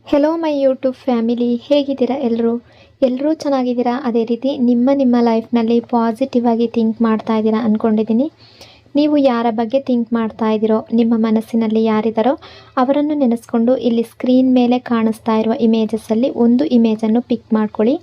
Hello my YouTube family, ಹೇಗಿದ್ದೀರಾ ಎಲ್ಲರೂ ಚೆನ್ನಾಗಿದ್ದೀರಾ? ಅದೇ ರೀತಿ ನಿಮ್ಮ ಲೈಫ್ನಲ್ಲಿ ಪಾಸಿಟಿವ್ ಆಗಿ ಥಿಂಕ್ ಮಾಡ್ತಾ ಇದ್ದೀರಾ ಅಂದ್ಕೊಂಡಿದ್ದೀನಿ. ನೀವು ಯಾರ ಬಗ್ಗೆ ಥಿಂಕ್ ಮಾಡ್ತಾ ಇದ್ದೀರೋ, ನಿಮ್ಮ ಮನಸ್ಸಿನಲ್ಲಿ ಯಾರಿದ್ದಾರೋ ಅವರನ್ನು ನೆನೆಸ್ಕೊಂಡು ಇಲ್ಲಿ ಸ್ಕ್ರೀನ್ ಮೇಲೆ ಕಾಣಿಸ್ತಾ ಇರುವ ಇಮೇಜಸ್ಸಲ್ಲಿ ಒಂದು ಇಮೇಜನ್ನು ಪಿಕ್ ಮಾಡ್ಕೊಳ್ಳಿ.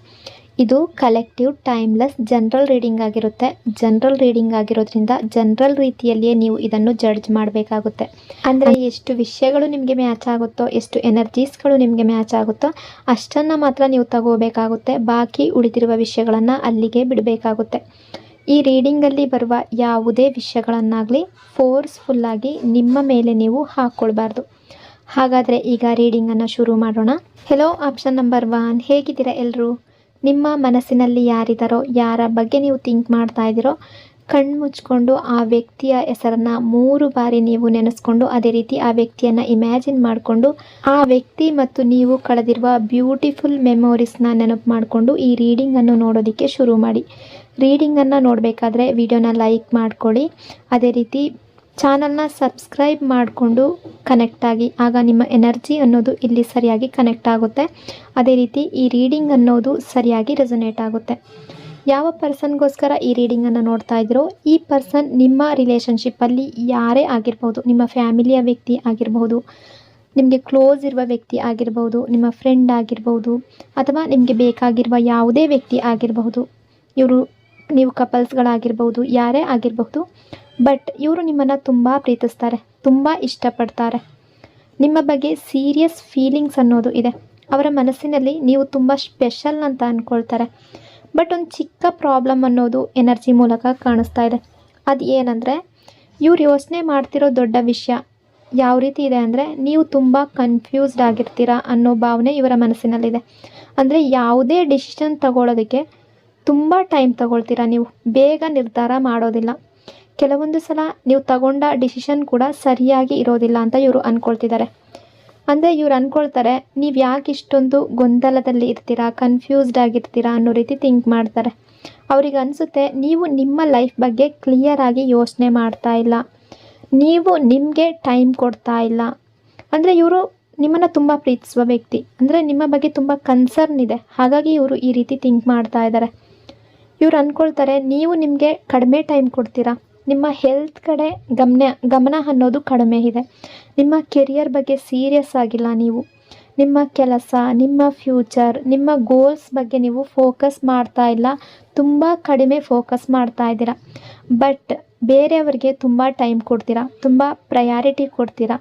ಇದು ಕಲೆಕ್ಟಿವ್ ಟೈಮ್ಲೆಸ್ ಜನರಲ್ ರೀಡಿಂಗ್ ಆಗಿರುತ್ತೆ. ಜನರಲ್ ರೀಡಿಂಗ್ ಆಗಿರೋದ್ರಿಂದ ಜನರಲ್ ರೀತಿಯಲ್ಲಿಯೇ ನೀವು ಇದನ್ನು ಜಡ್ಜ್ ಮಾಡಬೇಕಾಗುತ್ತೆ. ಅಂದರೆ ಎಷ್ಟು ವಿಷಯಗಳು ನಿಮಗೆ ಮ್ಯಾಚ್ ಆಗುತ್ತೋ, ಎಷ್ಟು ಎನರ್ಜೀಸ್ಗಳು ನಿಮಗೆ ಮ್ಯಾಚ್ ಆಗುತ್ತೋ ಅಷ್ಟನ್ನು ಮಾತ್ರ ನೀವು ತಗೋಬೇಕಾಗುತ್ತೆ. ಬಾಕಿ ಉಳಿದಿರುವ ವಿಷಯಗಳನ್ನು ಅಲ್ಲಿಗೆ ಬಿಡಬೇಕಾಗುತ್ತೆ. ಈ ರೀಡಿಂಗಲ್ಲಿ ಬರುವ ಯಾವುದೇ ವಿಷಯಗಳನ್ನಾಗಲಿ ಫೋರ್ಸ್ಫುಲ್ಲಾಗಿ ನಿಮ್ಮ ಮೇಲೆ ನೀವು ಹಾಕ್ಕೊಳ್ಬಾರ್ದು. ಹಾಗಾದರೆ ಈಗ ರೀಡಿಂಗನ್ನು ಶುರು ಮಾಡೋಣ. ಹೆಲೋ ಆಪ್ಷನ್ ನಂಬರ್ 1, ಹೇಗಿದ್ದೀರಾ ಎಲ್ಲರೂ? ನಿಮ್ಮ ಮನಸ್ಸಿನಲ್ಲಿ ಯಾರಿದ್ದಾರೋ, ಯಾರ ಬಗ್ಗೆ ನೀವು ಥಿಂಕ್ ಮಾಡ್ತಾ ಇದ್ದೀರೋ, ಕಣ್ಣು ಮುಚ್ಕೊಂಡು ಆ ವ್ಯಕ್ತಿಯ ಹೆಸರನ್ನು 3 ಬಾರಿ ನೀವು ನೆನೆಸ್ಕೊಂಡು ಅದೇ ರೀತಿ ಆ ವ್ಯಕ್ತಿಯನ್ನು ಇಮ್ಯಾಜಿನ್ ಮಾಡಿಕೊಂಡು ಆ ವ್ಯಕ್ತಿ ಮತ್ತು ನೀವು ಕಳೆದಿರುವ ಬ್ಯೂಟಿಫುಲ್ ಮೆಮೊರೀಸ್ನ ನೆನಪು ಮಾಡಿಕೊಂಡು ಈ ರೀಡಿಂಗನ್ನು ನೋಡೋದಕ್ಕೆ ಶುರು ಮಾಡಿ. ರೀಡಿಂಗನ್ನು ನೋಡಬೇಕಾದ್ರೆ ವಿಡಿಯೋನ ಲೈಕ್ ಮಾಡ್ಕೊಳ್ಳಿ, ಅದೇ ರೀತಿ ಚಾನಲ್ನ ಸಬ್ಸ್ಕ್ರೈಬ್ ಮಾಡಿಕೊಂಡು ಕನೆಕ್ಟ್ ಆಗಿ. ಆಗ ನಿಮ್ಮ ಎನರ್ಜಿ ಅನ್ನೋದು ಇಲ್ಲಿ ಸರಿಯಾಗಿ ಕನೆಕ್ಟ್ ಆಗುತ್ತೆ. ಅದೇ ರೀತಿ ಈ ರೀಡಿಂಗ್ ಅನ್ನೋದು ಸರಿಯಾಗಿ ರೆಸೊನೇಟ್ ಆಗುತ್ತೆ. ಯಾವ ಪರ್ಸನ್ಗೋಸ್ಕರ ಈ ರೀಡಿಂಗನ್ನು ನೋಡ್ತಾ ಇದ್ದೀರೋ, ಈ ಪರ್ಸನ್ ನಿಮ್ಮ ರಿಲೇಷನ್ಶಿಪ್ಪಲ್ಲಿ ಯಾರೇ ಆಗಿರ್ಬೋದು, ನಿಮ್ಮ ಫ್ಯಾಮಿಲಿಯ ವ್ಯಕ್ತಿ ಆಗಿರ್ಬೋದು, ನಿಮಗೆ ಕ್ಲೋಸ್ ಇರುವ ವ್ಯಕ್ತಿ ಆಗಿರ್ಬೋದು, ನಿಮ್ಮ ಫ್ರೆಂಡ್ ಆಗಿರ್ಬೋದು, ಅಥವಾ ನಿಮಗೆ ಬೇಕಾಗಿರುವ ಯಾವುದೇ ವ್ಯಕ್ತಿ ಆಗಿರಬಹುದು. ನೀವು ಕಪಲ್ಸ್ಗಳಾಗಿರ್ಬೋದು, ಯಾರೇ ಆಗಿರಬಹುದು. ಬಟ್ ಇವರು ನಿಮ್ಮನ್ನು ತುಂಬ ಪ್ರೀತಿಸ್ತಾರೆ, ತುಂಬ ಇಷ್ಟಪಡ್ತಾರೆ. ನಿಮ್ಮ ಬಗ್ಗೆ ಸೀರಿಯಸ್ ಫೀಲಿಂಗ್ಸ್ ಅನ್ನೋದು ಇದೆ. ಅವರ ಮನಸ್ಸಿನಲ್ಲಿ ನೀವು ತುಂಬ ಸ್ಪೆಷಲ್ ಅಂತ ಅಂದ್ಕೊಳ್ತಾರೆ. ಬಟ್ ಒಂದು ಚಿಕ್ಕ ಪ್ರಾಬ್ಲಮ್ ಅನ್ನೋದು ಎನರ್ಜಿ ಮೂಲಕ ಕಾಣಿಸ್ತಾ ಇದೆ. ಅದು ಏನಂದರೆ, ಇವ್ರು ಯೋಚನೆ ಮಾಡ್ತಿರೋ ದೊಡ್ಡ ವಿಷಯ ಯಾವ ರೀತಿ ಇದೆ ಅಂದರೆ, ನೀವು ತುಂಬ ಕನ್ಫ್ಯೂಸ್ಡ್ ಆಗಿರ್ತೀರಾ ಅನ್ನೋ ಭಾವನೆ ಇವರ ಮನಸ್ಸಿನಲ್ಲಿದೆ. ಅಂದರೆ ಯಾವುದೇ ಡಿಸಿಷನ್ ತಗೊಳ್ಳೋದಕ್ಕೆ ತುಂಬ ಟೈಮ್ ತಗೊಳ್ತೀರಾ, ನೀವು ಬೇಗ ನಿರ್ಧಾರ ಮಾಡೋದಿಲ್ಲ. ಕೆಲವೊಂದು ಸಲ ನೀವು ತಗೊಂಡ ಡಿಸಿಷನ್ ಕೂಡ ಸರಿಯಾಗಿ ಇರೋದಿಲ್ಲ ಅಂತ ಇವರು ಅಂದ್ಕೊಳ್ತಿದ್ದಾರೆ. ಅಂದರೆ ಇವ್ರು ಅಂದ್ಕೊಳ್ತಾರೆ, ನೀವು ಯಾಕೆ ಇಷ್ಟೊಂದು ಗೊಂದಲದಲ್ಲಿ ಇರ್ತೀರಾ, ಕನ್ಫ್ಯೂಸ್ಡ್ ಆಗಿರ್ತೀರಾ ಅನ್ನೋ ರೀತಿ ಥಿಂಕ್ ಮಾಡ್ತಾರೆ. ಅವ್ರಿಗೆ ಅನಿಸುತ್ತೆ ನೀವು ನಿಮ್ಮ ಲೈಫ್ ಬಗ್ಗೆ ಕ್ಲಿಯರಾಗಿ ಯೋಚನೆ ಮಾಡ್ತಾ ಇಲ್ಲ, ನೀವು ನಿಮಗೆ ಟೈಮ್ ಕೊಡ್ತಾ ಇಲ್ಲ. ಅಂದರೆ ಇವರು ನಿಮ್ಮನ್ನು ತುಂಬ ಪ್ರೀತಿಸುವ ವ್ಯಕ್ತಿ, ಅಂದರೆ ನಿಮ್ಮ ಬಗ್ಗೆ ತುಂಬ ಕನ್ಸರ್ನ್ ಇದೆ. ಹಾಗಾಗಿ ಇವರು ಈ ರೀತಿ ಥಿಂಕ್ ಮಾಡ್ತಾ ಇದ್ದಾರೆ. ಇವ್ರು ಅಂದ್ಕೊಳ್ತಾರೆ ನೀವು ನಿಮಗೆ ಕಡಿಮೆ ಟೈಮ್ ಕೊಡ್ತೀರಾ, ನಿಮ್ಮ ಹೆಲ್ತ್ ಕಡೆ ಗಮನ ಅನ್ನೋದು ಕಡಿಮೆ ಇದೆ, ನಿಮ್ಮ ಕೆರಿಯರ್ ಬಗ್ಗೆ ಸೀರಿಯಸ್ ಆಗಿಲ್ಲ, ನೀವು ನಿಮ್ಮ ಕೆಲಸ, ನಿಮ್ಮ ಫ್ಯೂಚರ್, ನಿಮ್ಮ ಗೋಲ್ಸ್ ಬಗ್ಗೆ ನೀವು ಫೋಕಸ್ ಮಾಡ್ತಾ ಇಲ್ಲ, ತುಂಬ ಕಡಿಮೆ ಫೋಕಸ್ ಮಾಡ್ತಾ ಇದ್ದೀರಾ. ಬಟ್ ಬೇರೆಯವ್ರಿಗೆ ತುಂಬ ಟೈಮ್ ಕೊಡ್ತೀರಾ, ತುಂಬ ಪ್ರಯಾರಿಟಿ ಕೊಡ್ತೀರಾ.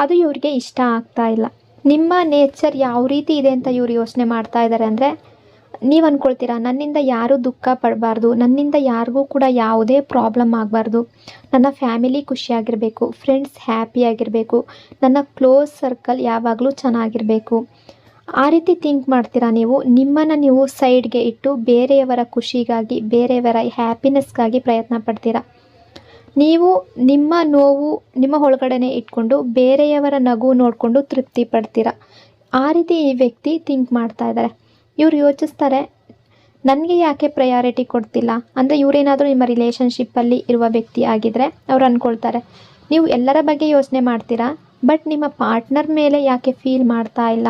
ಅದು ಇವ್ರಿಗೆ ಇಷ್ಟ ಆಗ್ತಾ ಇಲ್ಲ. ನಿಮ್ಮ ನೇಚರ್ ಯಾವ ರೀತಿ ಇದೆ ಅಂತ ಇವ್ರು ಯೋಚನೆ ಮಾಡ್ತಾ ಇದ್ದಾರೆ ಅಂದರೆ, ನೀವು ಅಂದ್ಕೊಳ್ತೀರಾ ನನ್ನಿಂದ ಯಾರೂ ದುಃಖ ಪಡಬಾರ್ದು, ನನ್ನಿಂದ ಯಾರಿಗೂ ಕೂಡ ಯಾವುದೇ ಪ್ರಾಬ್ಲಮ್ ಆಗಬಾರ್ದು, ನನ್ನ ಫ್ಯಾಮಿಲಿ ಖುಷಿಯಾಗಿರಬೇಕು, ಫ್ರೆಂಡ್ಸ್ ಹ್ಯಾಪಿಯಾಗಿರಬೇಕು, ನನ್ನ ಕ್ಲೋಸ್ ಸರ್ಕಲ್ ಯಾವಾಗಲೂ ಚೆನ್ನಾಗಿರಬೇಕು. ಆ ರೀತಿ ಥಿಂಕ್ ಮಾಡ್ತೀರಾ ನೀವು. ನಿಮ್ಮನ್ನು ನೀವು ಸೈಡ್ಗೆ ಇಟ್ಟು ಬೇರೆಯವರ ಖುಷಿಗಾಗಿ, ಬೇರೆಯವರ ಹ್ಯಾಪಿನೆಸ್ಗಾಗಿ ಪ್ರಯತ್ನ ಪಡ್ತೀರಾ. ನೀವು ನಿಮ್ಮ ನೋವು ನಿಮ್ಮ ಒಳಗಡೆನೆ ಇಟ್ಕೊಂಡು ಬೇರೆಯವರ ನಗು ನೋಡಿಕೊಂಡು ತೃಪ್ತಿ ಪಡ್ತೀರಾ. ಆ ರೀತಿ ಈ ವ್ಯಕ್ತಿ ಥಿಂಕ್ ಮಾಡ್ತಾ ಇದ್ದಾರೆ. ಇವ್ರು ಯೋಚಿಸ್ತಾರೆ, ನನಗೆ ಯಾಕೆ ಪ್ರಯಾರಿಟಿ ಕೊಡ್ತಿಲ್ಲ. ಅಂದರೆ ಇವರೇನಾದರೂ ನಿಮ್ಮ ರಿಲೇಷನ್ಶಿಪ್ಪಲ್ಲಿ ಇರುವ ವ್ಯಕ್ತಿ ಆಗಿದ್ದರೆ ಅವ್ರು ಅಂದ್ಕೊಳ್ತಾರೆ, ನೀವು ಎಲ್ಲರ ಬಗ್ಗೆ ಯೋಚನೆ ಮಾಡ್ತೀರಾ, ಬಟ್ ನಿಮ್ಮ ಪಾರ್ಟ್ನರ್ ಮೇಲೆ ಯಾಕೆ ಫೀಲ್ ಮಾಡ್ತಾ ಇಲ್ಲ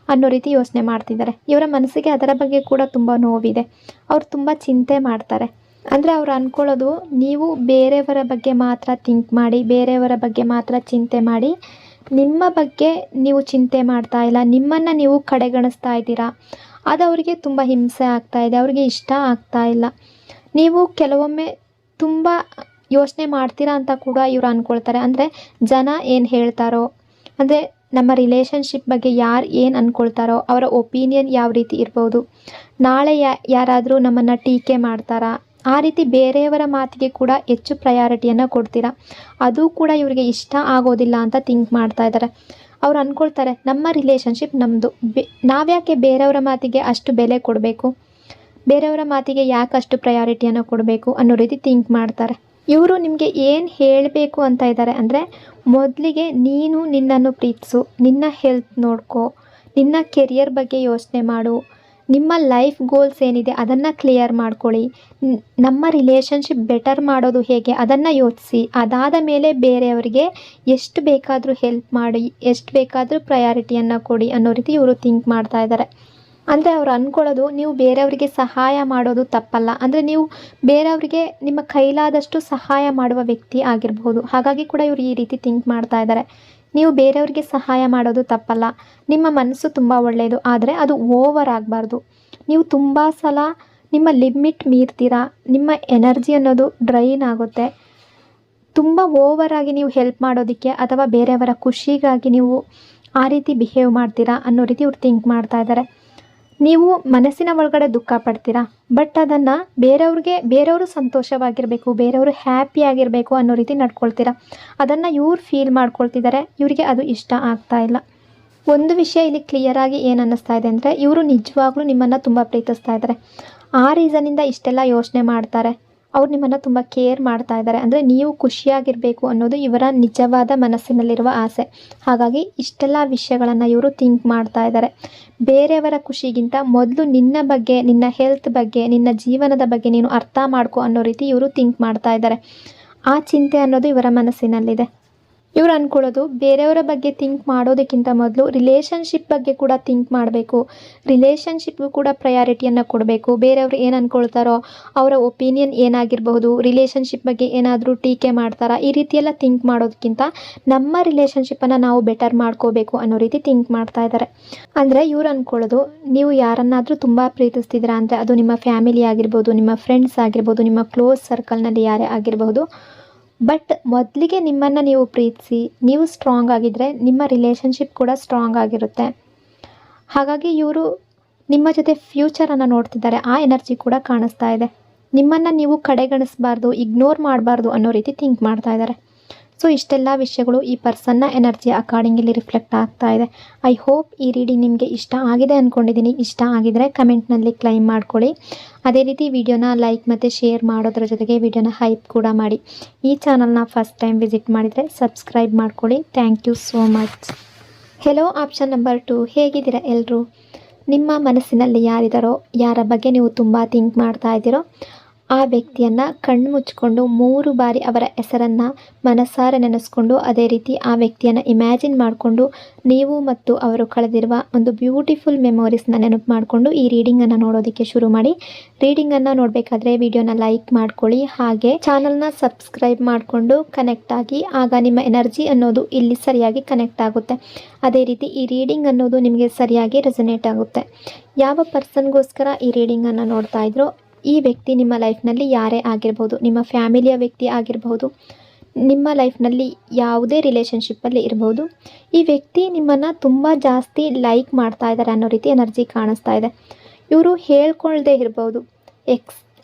ಅನ್ನೋ ರೀತಿ ಯೋಚನೆ ಮಾಡ್ತಿದ್ದಾರೆ. ಇವರ ಮನಸ್ಸಿಗೆ ಅದರ ಬಗ್ಗೆ ಕೂಡ ತುಂಬ ನೋವಿದೆ. ಅವ್ರು ತುಂಬ ಚಿಂತೆ ಮಾಡ್ತಾರೆ. ಅಂದರೆ ಅವ್ರು ಅಂದ್ಕೊಳ್ಳೋದು, ನೀವು ಬೇರೆಯವರ ಬಗ್ಗೆ ಮಾತ್ರ ಥಿಂಕ್ ಮಾಡಿ, ಬೇರೆಯವರ ಬಗ್ಗೆ ಮಾತ್ರ ಚಿಂತೆ ಮಾಡಿ, ನಿಮ್ಮ ಬಗ್ಗೆ ನೀವು ಚಿಂತೆ ಮಾಡ್ತಾ ಇಲ್ಲ, ನಿಮ್ಮನ್ನು ನೀವು ಕಡೆಗಣಿಸ್ತಾ ಇದ್ದೀರಾ. ಅದು ಅವರಿಗೆ ತುಂಬ ಹಿಂಸೆ ಆಗ್ತಾ ಇದೆ, ಅವರಿಗೆ ಇಷ್ಟ ಆಗ್ತಾ ಇಲ್ಲ. ನೀವು ಕೆಲವೊಮ್ಮೆ ತುಂಬ ಯೋಚನೆ ಮಾಡ್ತೀರಾ ಅಂತ ಕೂಡ ಇವರು ಅಂದ್ಕೊಳ್ತಾರೆ. ಅಂದರೆ ಜನ ಏನು ಹೇಳ್ತಾರೋ, ಅಂದರೆ ನಮ್ಮ ರಿಲೇಷನ್ಶಿಪ್ ಬಗ್ಗೆ ಯಾರು ಏನು ಅಂದ್ಕೊಳ್ತಾರೋ ಅವರ ಒಪಿನಿಯನ್ ಯಾವ ರೀತಿ ಇರ್ಬೋದು, ನಾಳೆ ಯಾರಾದರೂ ನಮ್ಮನ್ನು ಟೀಕೆ ಮಾಡ್ತಾರಾ, ಆ ರೀತಿ ಬೇರೆಯವರ ಮಾತಿಗೆ ಕೂಡ ಹೆಚ್ಚು ಪ್ರಯಾರಿಟಿಯನ್ನು ಕೊಡ್ತೀರಾ. ಅದು ಕೂಡ ಇವರಿಗೆ ಇಷ್ಟ ಆಗೋದಿಲ್ಲ ಅಂತ ಥಿಂಕ್ ಮಾಡ್ತಾ ಇದ್ದಾರೆ. ಅವ್ರು ಅಂದ್ಕೊಳ್ತಾರೆ, ನಮ್ಮ ರಿಲೇಷನ್ಶಿಪ್ ನಮ್ಮದು, ನಾವ್ಯಾಕೆ ಬೇರೆಯವರ ಮಾತಿಗೆ ಅಷ್ಟು ಬೆಲೆ ಕೊಡಬೇಕು, ಬೇರೆಯವರ ಮಾತಿಗೆ ಯಾಕೆ ಅಷ್ಟು ಪ್ರಯಾರಿಟಿಯನ್ನು ಕೊಡಬೇಕು ಅನ್ನೋ ರೀತಿ ಥಿಂಕ್ ಮಾಡ್ತಾರೆ. ಇವರು ನಿಮಗೆ ಏನು ಹೇಳಬೇಕು ಅಂತ ಇದ್ದಾರೆ ಅಂದರೆ, ಮೊದಲಿಗೆ ನೀನು ನಿನ್ನನ್ನು ಪ್ರೀತಿಸು, ನಿನ್ನ ಹೆಲ್ತ್ ನೋಡ್ಕೋ, ನಿನ್ನ ಕೆರಿಯರ್ ಬಗ್ಗೆ ಯೋಚನೆ ಮಾಡು, ನಿಮ್ಮ ಲೈಫ್ ಗೋಲ್ಸ್ ಏನಿದೆ ಅದನ್ನು ಕ್ಲಿಯರ್ ಮಾಡ್ಕೊಳ್ಳಿ. ನಮ್ಮ ರಿಲೇಷನ್ಶಿಪ್ ಬೆಟರ್ ಮಾಡೋದು ಹೇಗೆ ಅದನ್ನು ಯೋಚಿಸಿ. ಅದಾದ ಮೇಲೆ ಬೇರೆಯವರಿಗೆ ಎಷ್ಟು ಬೇಕಾದರೂ ಹೆಲ್ಪ್ ಮಾಡಿ, ಎಷ್ಟು ಬೇಕಾದರೂ ಪ್ರಯಾರಿಟಿಯನ್ನು ಕೊಡಿ ಅನ್ನೋ ರೀತಿ ಇವರು ಥಿಂಕ್ ಮಾಡ್ತಾ ಇದ್ದಾರೆ. ಅಂದರೆ ಅವ್ರು ಅಂದ್ಕೊಳ್ಳೋದು, ನೀವು ಬೇರೆಯವರಿಗೆ ಸಹಾಯ ಮಾಡೋದು ತಪ್ಪಲ್ಲ, ಅಂದರೆ ನೀವು ಬೇರೆಯವರಿಗೆ ನಿಮ್ಮ ಕೈಲಾದಷ್ಟು ಸಹಾಯ ಮಾಡುವ ವ್ಯಕ್ತಿ ಆಗಿರ್ಬೋದು. ಹಾಗಾಗಿ ಕೂಡ ಇವರು ಈ ರೀತಿ ಥಿಂಕ್ ಮಾಡ್ತಾ ಇದ್ದಾರೆ. ನೀವು ಬೇರೆಯವರಿಗೆ ಸಹಾಯ ಮಾಡೋದು ತಪ್ಪಲ್ಲ, ನಿಮ್ಮ ಮನಸ್ಸು ತುಂಬ ಒಳ್ಳೆಯದು, ಆದರೆ ಅದು ಓವರ್ ಆಗಬಾರ್ದು. ನೀವು ತುಂಬ ಸಲ ನಿಮ್ಮ ಲಿಮಿಟ್ ಮೀರ್ತೀರಾ, ನಿಮ್ಮ ಎನರ್ಜಿ ಅನ್ನೋದು ಡ್ರೈನ್ ಆಗುತ್ತೆ. ತುಂಬ ಓವರಾಗಿ ನೀವು ಹೆಲ್ಪ್ ಮಾಡೋದಕ್ಕೆ ಅಥವಾ ಬೇರೆಯವರ ಖುಷಿಗಾಗಿ ನೀವು ಆ ರೀತಿ ಬಿಹೇವ್ ಮಾಡ್ತೀರಾ ಅನ್ನೋ ರೀತಿ ಇವ್ರು ಥಿಂಕ್ ಮಾಡ್ತಾ ಇದ್ದಾರೆ. ನೀವು ಮನಸ್ಸಿನ ಒಳಗಡೆ ದುಃಖ ಪಡ್ತೀರಾ, ಬಟ್ ಅದನ್ನು ಬೇರೆಯವರು ಸಂತೋಷವಾಗಿರಬೇಕು, ಬೇರೆಯವರು ಹ್ಯಾಪಿ ಆಗಿರಬೇಕು ಅನ್ನೋ ರೀತಿ ನಡ್ಕೊಳ್ತೀರಾ. ಅದನ್ನು ಇವ್ರು ಫೀಲ್ ಮಾಡ್ಕೊಳ್ತಿದ್ದಾರೆ, ಇವರಿಗೆ ಅದು ಇಷ್ಟ ಆಗ್ತಾ ಇಲ್ಲ. ಒಂದು ವಿಷಯ ಇಲ್ಲಿ ಕ್ಲಿಯರಾಗಿ ಏನು ಅನ್ನಿಸ್ತಾ ಇದೆ ಅಂದರೆ, ಇವರು ನಿಜವಾಗ್ಲೂ ನಿಮ್ಮನ್ನು ತುಂಬ ಪ್ರೀತಿಸ್ತಾ ಇದ್ದಾರೆ. ಆ ರೀಸನಿಂದ ಇಷ್ಟೆಲ್ಲ ಯೋಚನೆ ಮಾಡ್ತಾರೆ. ಅವ್ರು ನಿಮ್ಮನ್ನು ತುಂಬ ಕೇರ್ ಮಾಡ್ತಾ ಇದ್ದಾರೆ. ಅಂದರೆ ನೀವು ಖುಷಿಯಾಗಿರಬೇಕು ಅನ್ನೋದು ಇವರ ನಿಜವಾದ ಮನಸ್ಸಿನಲ್ಲಿರುವ ಆಸೆ. ಹಾಗಾಗಿ ಇಷ್ಟೆಲ್ಲ ವಿಷಯಗಳನ್ನು ಇವರು ಥಿಂಕ್ ಮಾಡ್ತಾ ಇದ್ದಾರೆ. ಬೇರೆಯವರ ಖುಷಿಗಿಂತ ಮೊದಲು ನಿನ್ನ ಬಗ್ಗೆ, ನಿನ್ನ ಹೆಲ್ತ್ ಬಗ್ಗೆ, ನಿನ್ನ ಜೀವನದ ಬಗ್ಗೆ ನೀನು ಅರ್ಥ ಮಾಡ್ಕೊ ಅನ್ನೋ ರೀತಿ ಇವರು ಥಿಂಕ್ ಮಾಡ್ತಾ ಇದ್ದಾರೆ. ಆ ಚಿಂತೆ ಅನ್ನೋದು ಇವರ ಮನಸ್ಸಿನಲ್ಲಿದೆ. ಇವ್ರು ಅಂದ್ಕೊಳ್ಳೋದು, ಬೇರೆಯವರ ಬಗ್ಗೆ ಥಿಂಕ್ ಮಾಡೋದಕ್ಕಿಂತ ಮೊದಲು ರಿಲೇಷನ್ಶಿಪ್ ಬಗ್ಗೆ ಕೂಡ ಥಿಂಕ್ ಮಾಡಬೇಕು, ರಿಲೇಷನ್ಶಿಪ್ಗೂ ಕೂಡ ಪ್ರಯಾರಿಟಿಯನ್ನು ಕೊಡಬೇಕು. ಬೇರೆಯವರು ಏನು ಅಂದ್ಕೊಳ್ತಾರೋ, ಅವರ ಒಪಿನಿಯನ್ ಏನಾಗಿರಬಹುದು, ರಿಲೇಷನ್ಶಿಪ್ ಬಗ್ಗೆ ಏನಾದರೂ ಟೀಕೆ ಮಾಡ್ತಾರಾ, ಈ ರೀತಿಯೆಲ್ಲ ಥಿಂಕ್ ಮಾಡೋದಕ್ಕಿಂತ ನಮ್ಮ ರಿಲೇಷನ್ಶಿಪ್ಪನ್ನು ನಾವು ಬೆಟರ್ ಮಾಡ್ಕೋಬೇಕು ಅನ್ನೋ ರೀತಿ ಥಿಂಕ್ ಮಾಡ್ತಾ ಇದ್ದಾರೆ. ಅಂದರೆ ಇವ್ರು ಅಂದ್ಕೊಳ್ಳೋದು, ನೀವು ಯಾರನ್ನಾದರೂ ತುಂಬ ಪ್ರೀತಿಸ್ತಿದ್ದೀರಾ ಅಂದರೆ ಅದು ನಿಮ್ಮ ಫ್ಯಾಮಿಲಿ ಆಗಿರ್ಬೋದು, ನಿಮ್ಮ ಫ್ರೆಂಡ್ಸ್ ಆಗಿರ್ಬೋದು, ನಿಮ್ಮ ಕ್ಲೋಸ್ ಸರ್ಕಲ್ನಲ್ಲಿ ಯಾರೇ ಆಗಿರಬಹುದು. ಬಟ್ ಮೊದಲಿಗೆ ನಿಮ್ಮನ್ನು ನೀವು ಪ್ರೀತಿಸಿ, ನೀವು ಸ್ಟ್ರಾಂಗ್ ಆಗಿದ್ದರೆ ನಿಮ್ಮ ರಿಲೇಷನ್ಶಿಪ್ ಕೂಡ ಸ್ಟ್ರಾಂಗ್ ಆಗಿರುತ್ತೆ. ಹಾಗಾಗಿ ಇವರು ನಿಮ್ಮ ಜೊತೆ ಫ್ಯೂಚರನ್ನು ನೋಡ್ತಿದ್ದಾರೆ. ಆ ಎನರ್ಜಿ ಕೂಡ ಕಾಣಿಸ್ತಾ ಇದೆ. ನಿಮ್ಮನ್ನು ನೀವು ಕಡೆಗಣಿಸಬಾರ್ದು, ಇಗ್ನೋರ್ ಮಾಡಬಾರ್ದು ಅನ್ನೋ ರೀತಿ ಥಿಂಕ್ ಮಾಡ್ತಾ ಇದ್ದಾರೆ. ಸೊ ಇಷ್ಟೆಲ್ಲ ವಿಷಯಗಳು ಈ ಪರ್ಸನ್ನ ಎನರ್ಜಿ ಅಕಾರ್ಡಿಂಗ್ ಇಲ್ಲಿ ರಿಫ್ಲೆಕ್ಟ್ ಆಗ್ತಾ ಇದೆ. ಐ ಹೋಪ್ ಈ ರೀಡಿಂಗ್ ನಿಮಗೆ ಇಷ್ಟ ಆಗಿದೆ ಅಂದ್ಕೊಂಡಿದ್ದೀನಿ. ಇಷ್ಟ ಆಗಿದರೆ ಕಮೆಂಟ್ನಲ್ಲಿ ಕ್ಲೈಮ್ ಮಾಡ್ಕೊಳ್ಳಿ. ಅದೇ ರೀತಿ ವಿಡಿಯೋನ ಲೈಕ್ ಮತ್ತು ಶೇರ್ ಮಾಡೋದ್ರ ಜೊತೆಗೆ ವಿಡಿಯೋನ ಹೈಪ್ ಕೂಡ ಮಾಡಿ. ಈ ಚಾನಲ್ನ ಫಸ್ಟ್ ಟೈಮ್ ವಿಸಿಟ್ ಮಾಡಿದರೆ ಸಬ್ಸ್ಕ್ರೈಬ್ ಮಾಡ್ಕೊಳ್ಳಿ. Thank you so much. Hello option number 2, ಹೇಗಿದ್ದೀರಾ ಎಲ್ಲರೂ? ನಿಮ್ಮ ಮನಸ್ಸಿನಲ್ಲಿ ಯಾರಿದ್ದಾರೋ, ಯಾರ ಬಗ್ಗೆ ನೀವು ತುಂಬ ಥಿಂಕ್ ಮಾಡ್ತಾ ಇದ್ದೀರೋ, ಆ ವ್ಯಕ್ತಿಯನ್ನು ಕಣ್ಣು ಮುಚ್ಚಿಕೊಂಡು 3 ಬಾರಿ ಅವರ ಹೆಸರನ್ನು ಮನಸಾರೆ ನೆನೆಸ್ಕೊಂಡು, ಅದೇ ರೀತಿ ಆ ವ್ಯಕ್ತಿಯನ್ನು ಇಮ್ಯಾಜಿನ್ ಮಾಡಿಕೊಂಡು, ನೀವು ಮತ್ತು ಅವರು ಕಳೆದಿರುವ ಒಂದು ಬ್ಯೂಟಿಫುಲ್ ಮೆಮೊರೀಸ್ನ ನೆನಪು ಮಾಡಿಕೊಂಡು ಈ ರೀಡಿಂಗನ್ನು ನೋಡೋದಕ್ಕೆ ಶುರು ಮಾಡಿ. ರೀಡಿಂಗನ್ನು ನೋಡಬೇಕಾದ್ರೆ ವಿಡಿಯೋನ ಲೈಕ್ ಮಾಡ್ಕೊಳ್ಳಿ, ಹಾಗೆ ಚಾನಲ್ನ ಸಬ್ಸ್ಕ್ರೈಬ್ ಮಾಡಿಕೊಂಡು ಕನೆಕ್ಟ್ ಆಗಿ. ಆಗ ನಿಮ್ಮ ಎನರ್ಜಿ ಅನ್ನೋದು ಇಲ್ಲಿ ಸರಿಯಾಗಿ ಕನೆಕ್ಟ್ ಆಗುತ್ತೆ. ಅದೇ ರೀತಿ ಈ ರೀಡಿಂಗ್ ಅನ್ನೋದು ನಿಮಗೆ ಸರಿಯಾಗಿ ರೆಸೊನೇಟ್ ಆಗುತ್ತೆ. ಯಾವ ಪರ್ಸನ್ಗೋಸ್ಕರ ಈ ರೀಡಿಂಗನ್ನು ನೋಡ್ತಾ ಇದ್ರೋ, ಈ ವ್ಯಕ್ತಿ ನಿಮ್ಮ ಲೈಫ್ನಲ್ಲಿ ಯಾರೇ ಆಗಿರ್ಬೋದು, ನಿಮ್ಮ ಫ್ಯಾಮಿಲಿಯ ವ್ಯಕ್ತಿ ಆಗಿರಬಹುದು, ನಿಮ್ಮ ಲೈಫ್ನಲ್ಲಿ ಯಾವುದೇ ರಿಲೇಷನ್ಶಿಪ್ಪಲ್ಲಿ ಇರ್ಬೋದು, ಈ ವ್ಯಕ್ತಿ ನಿಮ್ಮನ್ನು ತುಂಬ ಜಾಸ್ತಿ ಲೈಕ್ ಮಾಡ್ತಾ ಇದ್ದಾರೆ ಅನ್ನೋ ರೀತಿ ಎನರ್ಜಿ ಕಾಣಿಸ್ತಾ ಇದೆ. ಇವರು ಹೇಳ್ಕೊಳ್ದೇ ಇರ್ಬೋದು,